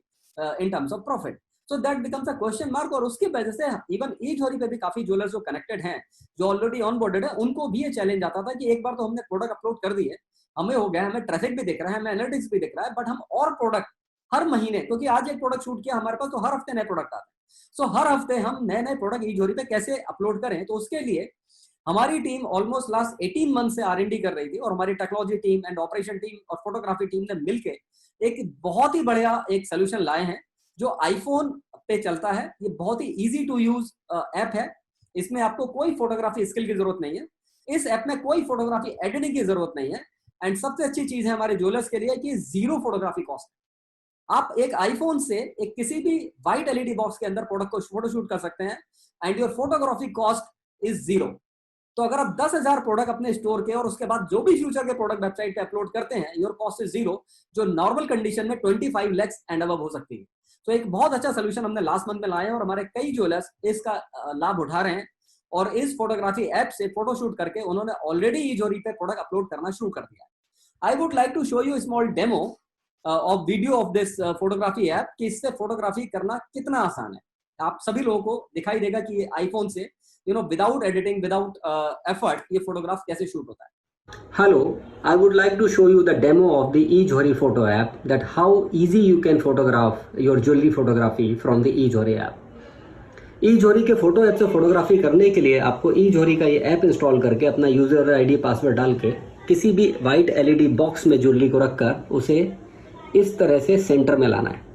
in terms of profit? So that becomes a question mark. और उसकी वजह से even ई जोहरी पे भी काफी jewellers जो connected हैं, जो ऑलरेडी ऑन बोर्डेड है, उनको भी ये चैलेंज आता था कि एक बार तो हमने प्रोडक्ट अपलोड कर दिए, हमें हो गया, हमें ट्रैफिक भी दिख रहा है, हमें एनालिटिक्स भी दिख रहा है, बट हम और प्रोडक्ट हर महीने, क्योंकि आज एक प्रोडक्ट शूट किया हमारे पास तो हर हफ्ते नए प्रोडक्ट आते हैं. सो हर हफ्ते हम नए नए प्रोडक्ट ई जोहरी पे कैसे अपलोड करें. तो उसके लिए हमारी टीम ऑलमोस्ट लास्ट 18 मंथ से R&D कर रही थी और हमारी technology team and operation team और फोटोग्राफी टीम ने मिलकर एक बहुत ही बढ़िया एक सोल्यूशन लाए हैं जो आईफोन पे चलता है. ये बहुत ही इजी टू यूज ऐप है. इसमें आपको कोई फोटोग्राफी स्किल की जरूरत नहीं है. इस ऐप में कोई फोटोग्राफी एडिटिंग की जरूरत नहीं है. एंड सबसे अच्छी चीज है हमारे ज्वेलर्स के लिए कि जीरो फोटोग्राफी कॉस्ट. आप एक आईफोन से एक किसी भी व्हाइट LED बॉक्स के अंदर प्रोडक्ट को फोटोशूट कर सकते हैं and your photography cost is zero. तो अगर आप 10,000 प्रोडक्ट अपने स्टोर के और उसके बाद जो भी फ्यूचर के प्रोडक्ट वेबसाइट पे अपलोड करते हैं, योर कॉस्ट इज जीरो, जो नॉर्मल कंडीशन में 25 lakhs एंड अबव हो सकती है. तो एक बहुत अच्छा सोल्यूशन हमने लास्ट मंथ में लाए हैं और हमारे कई ज्वेलर्स इसका लाभ उठा रहे हैं और इस फोटोग्राफी ऐप से फोटोशूट करके उन्होंने ऑलरेडी ई जोहरी पे प्रोडक्ट अपलोड करना शुरू कर दिया है. I would like to show you small demo of video of this photography app कि इससे फोटोग्राफी करना कितना आसान है. आप सभी लोगों को दिखाई देगा कि ये आईफोन से विदाउट एडिटिंग, विदाउट एफर्ट ये फोटोग्राफ कैसे शूट होता है. Hello, I would like to show you the demo of the eJohri photo app, that how easy you can photograph your jewelry photography from the eJohri app. ई जोरी के photo app से photography करने के लिए आपको ई जोरी का ये ऐप इंस्टॉल करके अपना यूज़र आईडी पासवर्ड डाल के किसी भी वाइट एलईडी बॉक्स में ज्वेलरी को रखकर उसे इस तरह से सेंटर में लाना है।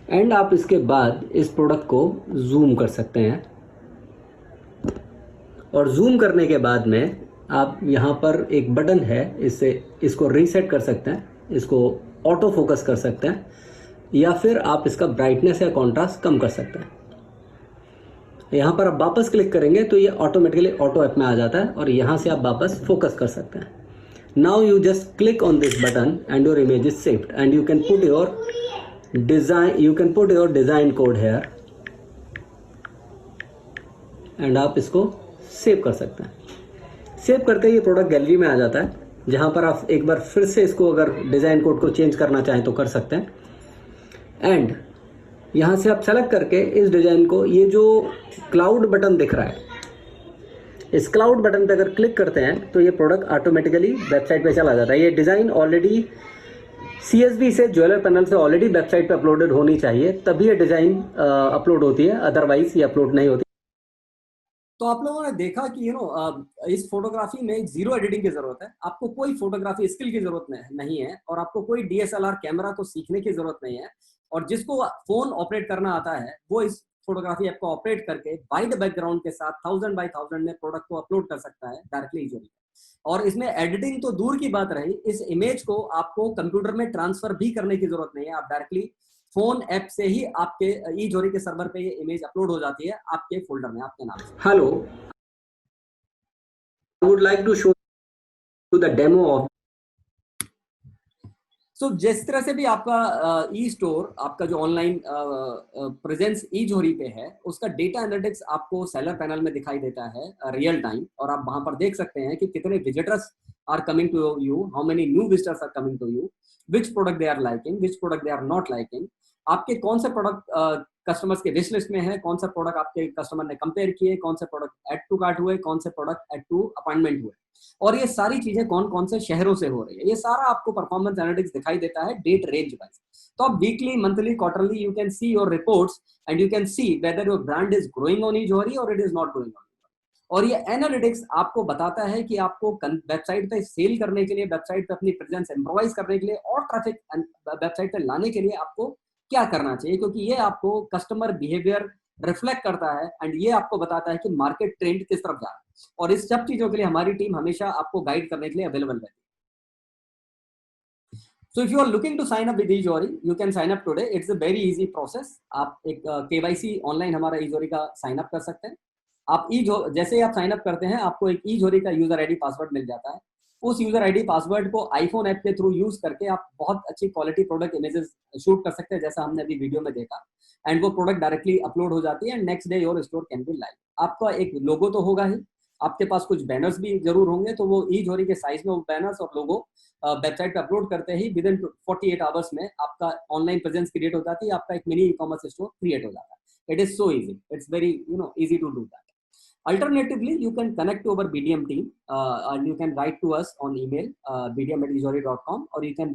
एंड आप इसके बाद इस प्रोडक्ट को जूम कर सकते हैं, और जूम करने के बाद में आप यहाँ पर एक बटन है, इसको रीसेट कर सकते हैं, इसको ऑटो फोकस कर सकते हैं, या फिर आप इसका ब्राइटनेस या कॉन्ट्रास्ट कम कर सकते हैं। यहाँ पर आप वापस क्लिक करेंगे तो ये ऑटोमेटिकली ऑटो ऐप में आ जाता है और यहाँ से आप वापस फोकस कर सकते हैं। Now you just click on this button and your image is saved and you can put your design code here and आप इसको सेव कर सकते हैं। सेव करते ही ये प्रोडक्ट गैलरी में आ जाता है, जहाँ पर आप एक बार फिर से इसको अगर डिज़ाइन कोड को चेंज करना चाहें तो कर सकते हैं। एंड यहाँ से आप सेलेक्ट करके इस डिज़ाइन को, ये जो क्लाउड बटन दिख रहा है, इस क्लाउड बटन पे अगर क्लिक करते हैं तो ये प्रोडक्ट ऑटोमेटिकली वेबसाइट पे चला जाता है। ये डिज़ाइन ऑलरेडी CSV से ज्वेलर पैनल से ऑलरेडी वेबसाइट पे अपलोडेड होनी चाहिए, तभी ये डिज़ाइन अपलोड होती है, अदरवाइज ये अपलोड नहीं होती। तो आप लोगों ने देखा कि इस फोटोग्राफी में जीरो एडिटिंग की जरूरत है, आपको कोई फोटोग्राफी स्किल की जरूरत नहीं है, और आपको कोई DSLR कैमरा को सीखने की जरूरत नहीं है, और जिसको फोन ऑपरेट करना आता है वो इस फोटोग्राफी ऐप को ऑपरेट करके वाइड बैकग्राउंड के साथ 1000 by 1000 में प्रोडक्ट को अपलोड कर सकता है डायरेक्टली इजीली। और इसमें एडिटिंग तो दूर की बात रही, इस इमेज को आपको कंप्यूटर में ट्रांसफर भी करने की जरूरत नहीं है, आप डायरेक्टली फोन ऐप से ही आपके ई जोरी के सर्वर पे ये इमेज अपलोड हो जाती है आपके फोल्डर में आपके नाम से। Hello, I would like to show you the demo of. So जिस तरह से भी आपका ई स्टोर, आपका जो ऑनलाइन प्रेजेंस ई जोरी पे है, उसका डेटा एनालिटिक्स आपको सेलर पैनल में दिखाई देता है रियल टाइम, और आप वहां पर देख सकते हैं कि कितने visitors are coming to you, how many new visitors are coming to you, which product they are liking, which product they are not liking, आपके कौन से प्रोडक्ट कस्टमर्स के विश लिस्ट में है, कौन सा प्रोडक्ट आपके कस्टमर ने कंपेयर किए, कौन से प्रोडक्ट ऐड टू कार्ट हुए, कौन से प्रोडक्ट ऐड टू अपॉइंटमेंट हुए, और ये सारी चीजें कौन कौन से शहरों से हो रही है, ये सारा आपको परफॉर्मेंस एनालिटिक्स दिखाई देता है डेट रेंज वाइज। तो आप weekly, monthly, quarterly you can see your reports and you can see whether your brand is growing on eJohri और it is not growing on. और ये एनालिटिक्स आपको बताता है कि आपको वेबसाइट पे सेल करने के लिए, वेबसाइट पे अपनी प्रेजेंस इम्प्रोवाइज करने के लिए और ट्रैफिक वेबसाइट पे लाने के लिए आपको क्या करना चाहिए, क्योंकि ये आपको कस्टमर बिहेवियर रिफ्लेक्ट करता है एंड ये आपको बताता है कि मार्केट ट्रेंड किस तरफ जा रहा है। और इस सब चीजों के लिए हमारी टीम हमेशा आपको गाइड करने के लिए अवेलेबल रहती है। So if you are looking to sign up with eJohri, you can sign up today, it's a very easy process. आप एक KYC ऑनलाइन हमारा ई जोरी का साइन अप कर सकते हैं। आप जैसे ही आप साइन अप करते हैं, आपको एक ई जोरी का यूजर आईडी पासवर्ड मिल जाता है। उस यूजर आईडी पासवर्ड को आईफोन ऐप के थ्रू यूज करके आप बहुत अच्छी क्वालिटी प्रोडक्ट इमेजेस शूट कर सकते हैं, जैसा हमने अभी वीडियो में देखा, एंड वो प्रोडक्ट डायरेक्टली अपलोड हो जाती है and next day your store can be live. आपका एक लोगो तो होगा ही, आपके पास कुछ बैनर्स भी जरूर होंगे, तो वो ई जोरी के साइज में वो बैनर्स और लोगो वेबसाइट पे अपलोड करते ही विद इन 48 आवर्स में आपका ऑनलाइन प्रेजेंस क्रिएट हो जाती है, आपका एक mini e commerce store create हो जाता है। It is so easy, it's very easy to do that. Alternatively, you can connect to our BDM team and you can write to us on email bdm@ejory.com, or you can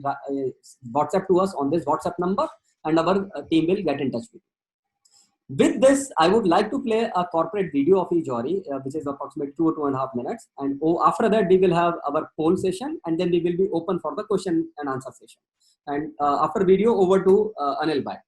WhatsApp to us on this WhatsApp number and our team will get in touch with you. With this, I would like to play a corporate video of eJory, which is approximately 2 or 2.5 minutes. And after that, we will have our poll session, and then we will be open for the question and answer session. And after video, over to Anil Bhai.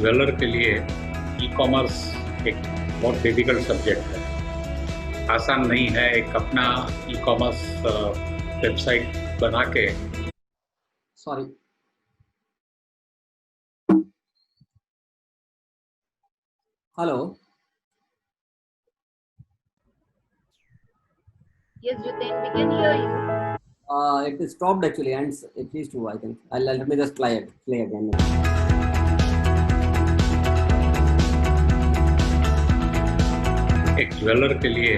Jeweller के लिए e commerce एक बहुत difficult subject है। आसान नहीं है एक अपना ई कॉमर्स वेबसाइट बना के। Sorry. Hello. Yes, Jiten, we can hear you. It is stopped actually, and it is true. I think. Let me just play again. एक ज्वेलर के लिए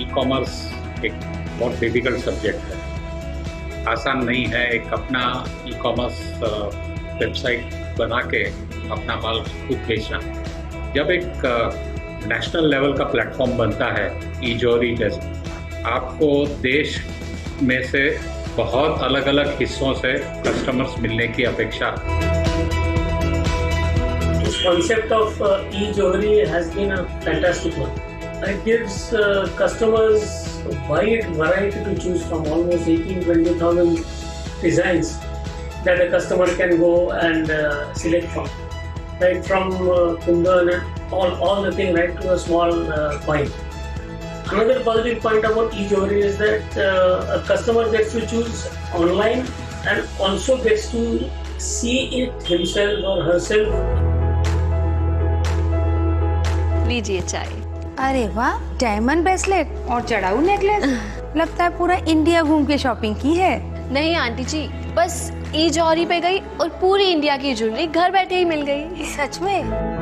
ई कॉमर्स एक बहुत डिफिकल्ट सब्जेक्ट है। आसान नहीं है एक अपना ई कॉमर्स वेबसाइट बना के अपना माल खुद बेचना। जब एक नेशनल लेवल का प्लेटफॉर्म बनता है ई जौहरी जैसे, आपको देश में से बहुत अलग अलग हिस्सों से कस्टमर्स मिलने की अपेक्षा। This concept of e-jewelry has been a fantastic one. It gives customers a wide variety to choose from, almost 18,000-20,000 designs that a customer can go and select from. Right from kundan and all the thing, right to a small coin. Another positive point about e-jewelry is that a customer gets to choose online and also gets to see it himself or herself. लीजिए चाय। अरे वाह, diamond bracelet और चढ़ाऊ necklace. लगता है पूरा India घूम के शॉपिंग की है। नहीं आंटी जी, बस ई जौहरी पे गई और पूरी इंडिया की ज्वेलरी घर बैठे ही मिल गई। सच में?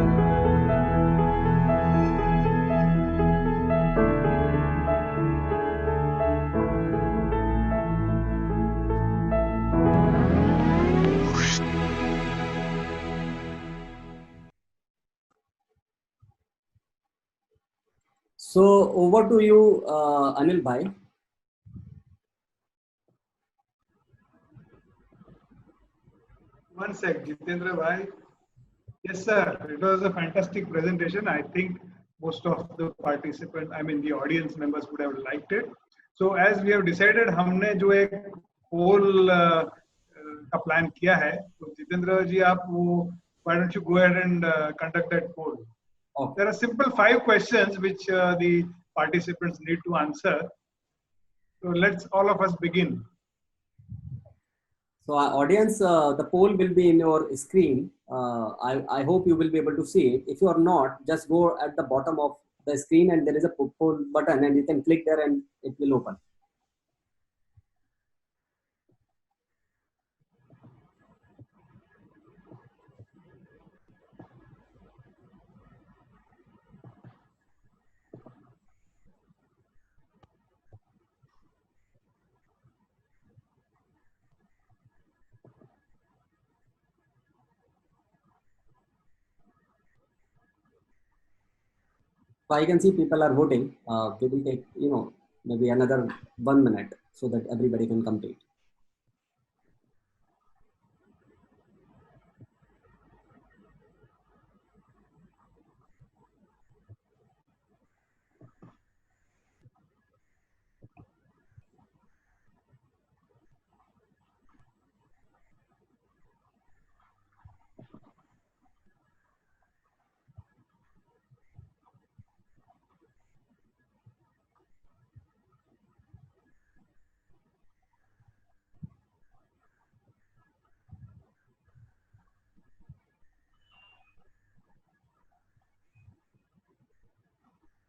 So over to you, Anil bhai. One sec, Jitendra bhai. Yes, sir. It was a fantastic presentation. I think most of the participants, I mean the audience members, would have liked it. So as we have decided, हमने जो एक poll का plan किया है, तो जितेंद्र जी आप वो, why don't you go ahead and conduct that poll? Okay. There are simple 5 questions which the participants need to answer. So let's all of us begin. So our audience, the poll will be in your screen. I hope you will be able to see it. If you are not, just go at the bottom of the screen and there is a poll button and you can click there and it will open. So I can see people are voting. We will take, maybe another 1 minute so that everybody can complete.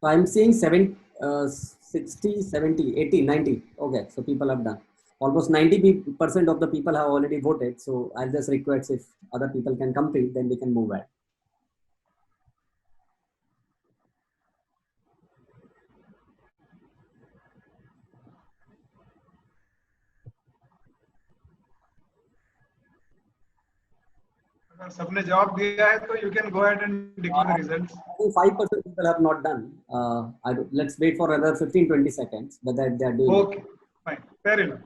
So I'm seeing 60, 70, 80, 90. Okay, so people have done. Almost 90% of the people have already voted. So I'll just request if other people can complete, then we can move ahead. अगर सबने जवाब दिया है तो you can go ahead and declare the results. I think 5% people have not done. Let's wait for another 15-20 seconds, but that they are doing. Okay, fine, fair enough.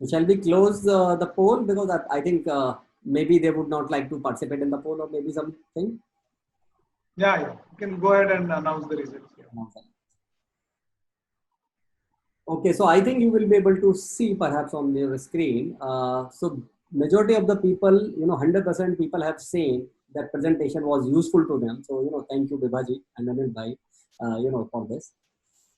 So shall we close the poll, because I think maybe they would not like to participate in the poll or maybe something. Yeah, you can go ahead and announce the results. Okay, so I think you will be able to see perhaps on your screen. So majority of the people, 100% people have seen that presentation was useful to them. So, thank you Bibhaji and Anil Bhai, for this.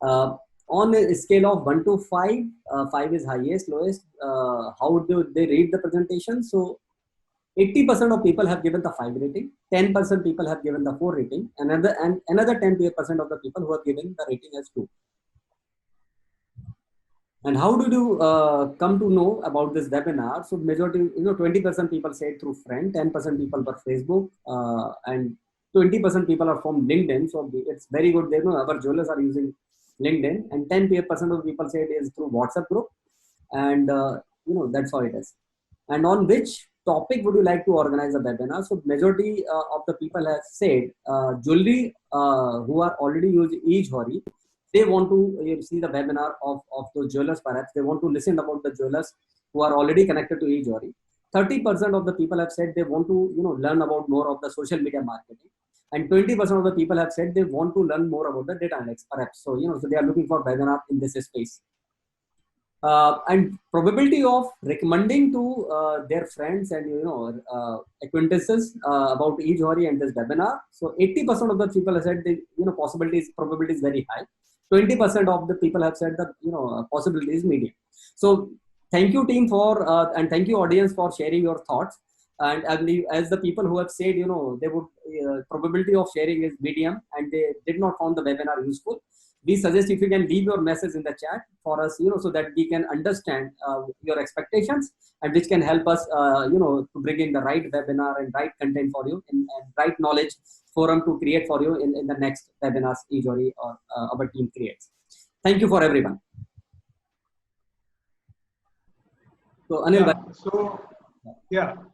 On a scale of 1 to 5, 5 is highest, lowest. How do they rate the presentation? So 80% of people have given the 5 rating, 10% people have given the 4 rating, another 10% of the people who have given the rating as 2. And how did you come to know about this webinar? So majority, 20% people said through friend, 10% people were Facebook, and 20% people are from LinkedIn. So it's very good. They know our jewelers are using LinkedIn, and 10% of people said is through WhatsApp group, and that's how it is. And on which topic would you like to organize a webinar? So majority of the people have said jewelry who are already using eJewelry. They want to see the webinar of those jewelers. Perhaps they want to listen about the jewelers who are already connected to eJewelry. 30% of the people have said they want to learn about more of the social media marketing, and 20% of the people have said they want to learn more about the data analytics. Perhaps so so they are looking for webinar in this space. And probability of recommending to their friends and acquaintances about eJewelry and this webinar. So 80% of the people have said the probability is very high. 20% of the people have said that possibility is medium. So thank you team for and thank you audience for sharing your thoughts. And I believe as the people who have said they would probability of sharing is medium and they did not find the webinar useful. We suggest if you can leave your message in the chat for us, so that we can understand your expectations and which can help us, to bring in the right webinar and right content for you and right knowledge forum to create for you in the next webinars eJewelry or our team creates. Thank you for everyone. So Anil,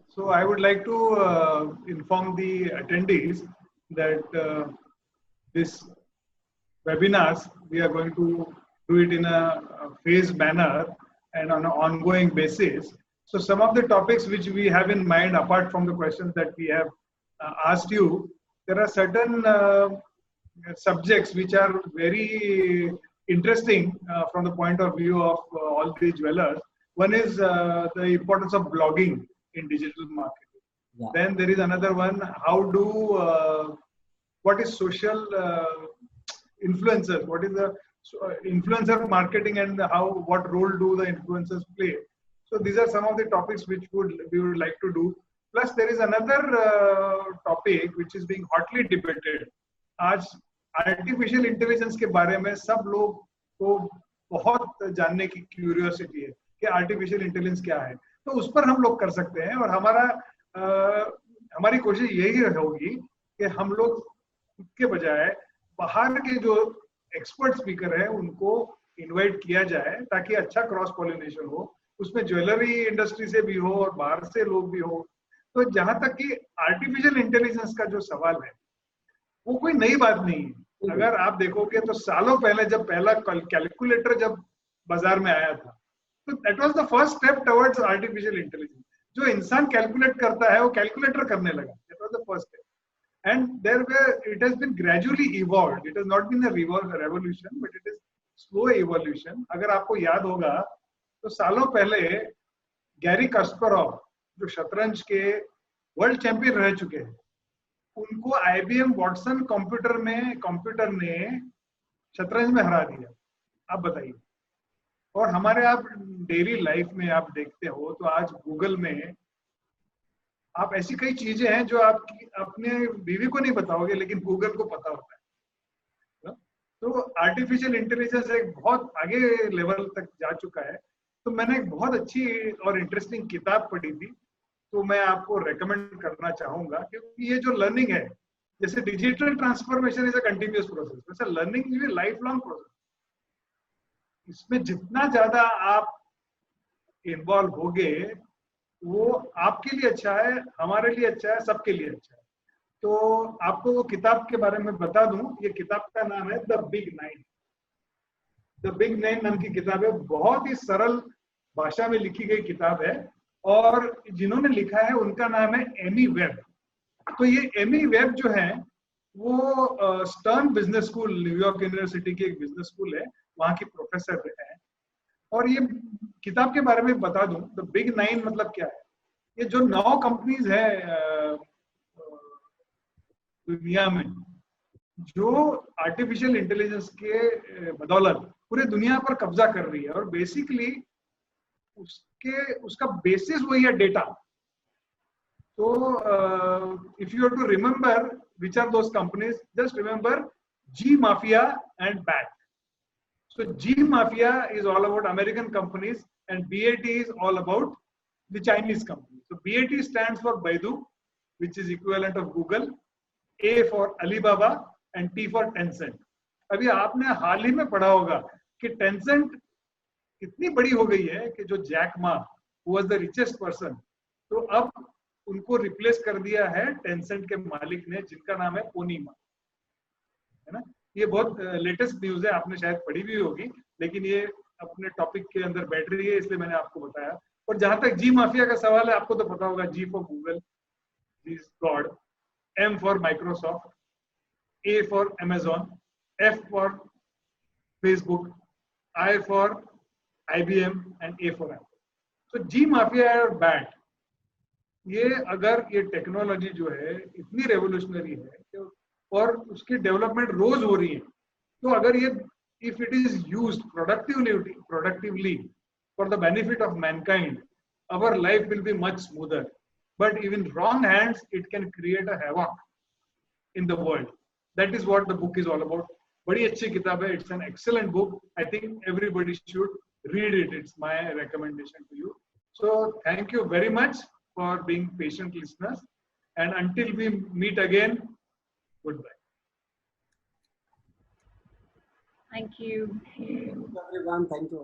so I would like to inform the attendees that this webinars, we are going to do it in a phased manner and on an ongoing basis. So some of the topics which we have in mind, apart from the questions that we have asked you, there are certain subjects which are very interesting from the point of view of all the jewelers. One is the importance of blogging in digital marketing. Yeah. Then there is another one, what is social influencers, what is the influencer marketing and what role do the influencers play. So these are some of the topics which we would like to do. Plus there is another topic which is being hotly debated. आज artificial intelligence के बारे में सब लोग को बहुत जानने की curiosity है कि artificial intelligence क्या है. तो उस पर हम लोग कर सकते हैं और हमारी कोशिश यही होगी कि हम लोग के बजाय बाहर के जो एक्सपर्ट स्पीकर है उनको इनवाइट किया जाए ताकि अच्छा क्रॉस पॉलिनेशन हो, उसमें ज्वेलरी इंडस्ट्री से भी हो और बाहर से लोग भी हो. तो जहां तक कि आर्टिफिशियल इंटेलिजेंस का जो सवाल है वो कोई नई बात नहीं है. अगर आप देखोगे तो सालों पहले जब पहला कैलकुलेटर जब बाजार में आया था तो that was the first step towards artificial intelligence. जो इंसान कैलकुलेट करता है वो कैलकुलेटर करने लगा. That was the first step. And it has been gradually evolved. It has not been a revolution, but it is slow evolution. अगर आपको याद होगा तो सालों पहले गैरी कास्परोव जो शतरंज के वर्ल्ड चैंपियन रह चुके हैं, उनको IBM वॉटसन कंप्यूटर ने शतरंज में हरा दिया. आप बताइए. और हमारे आप डेली लाइफ में आप देखते हो तो आज गूगल में आप ऐसी कई चीजें हैं जो आप अपने बीवी को नहीं बताओगे लेकिन गूगल को पता होता है. तो आर्टिफिशियल इंटेलिजेंस एक बहुत आगे लेवल तक जा चुका है. तो मैंने एक बहुत अच्छी और इंटरेस्टिंग किताब पढ़ी थी, तो मैं आपको रेकमेंड करना चाहूंगा क्योंकि ये जो लर्निंग है, जैसे digital transformation is a continuous process, वैसे learning is a life long process. इसमें जितना ज्यादा आप इन्वॉल्व होगे वो आपके लिए अच्छा है, हमारे लिए अच्छा है, सबके लिए अच्छा है. तो आपको वो किताब के बारे में बता दूं. ये किताब का नाम है द बिग 9. द बिग 9 नाम की किताब है. बहुत ही सरल भाषा में लिखी गई किताब है और जिन्होंने लिखा है उनका नाम है एमी वेब। तो ये एमी वेब जो है वो stern business school, New York university की एक बिजनेस स्कूल है, वहाँ की प्रोफेसर है। और ये किताब के बारे में बता दूं, द बिग 9 मतलब क्या है। ये जो 9 कंपनीज है दुनिया में जो आर्टिफिशियल इंटेलिजेंस के बदौलत पूरे दुनिया पर कब्जा कर रही है, और बेसिकली उसका बेसिस वही है डेटा। तो if you have to remember which are those companies, just remember G Mafia and BAT. So G Mafia is all about American companies and BAT is all about the Chinese companies. So BAT stands for Baidu, which is equivalent of Google, A for Alibaba and T for Tencent. अभी आपने हाल ही में पढ़ा होगा कि Tencent इतनी बड़ी हो गई है कि जो Jack Ma who was the richest person, तो अब उनको रिप्लेस कर दिया है टेंसेंट के मालिक ने, जिनका नाम है पोनी मा, है ना। ये बहुत लेटेस्ट न्यूज है, आपने शायद पढ़ी भी होगी, लेकिन ये अपने टॉपिक के अंदर बैठ रही है, इसलिए मैंने आपको बताया। और जहां तक जी माफिया का सवाल है, आपको तो पता होगा, G for Google, G God, M for Microsoft, A for Amazon, F for Facebook, I for IBM and A for Apple. तो जी माफिया और बैट, ये अगर ये टेक्नोलॉजी जो है इतनी रेवोल्यूशनरी है और उसकी डेवलपमेंट रोज हो रही है, तो अगर ये if it is used productively for the benefit of mankind, our life will be much smoother, but even wrong hands it can create a havoc in the world. That is what the book is all about. बड़ी अच्छी किताब है, it's an excellent book, I think everybody should read it. It's my recommendation to you. So thank you very much for being patient listeners, and until we meet again, goodbye. Thank you. Everyone, thank you.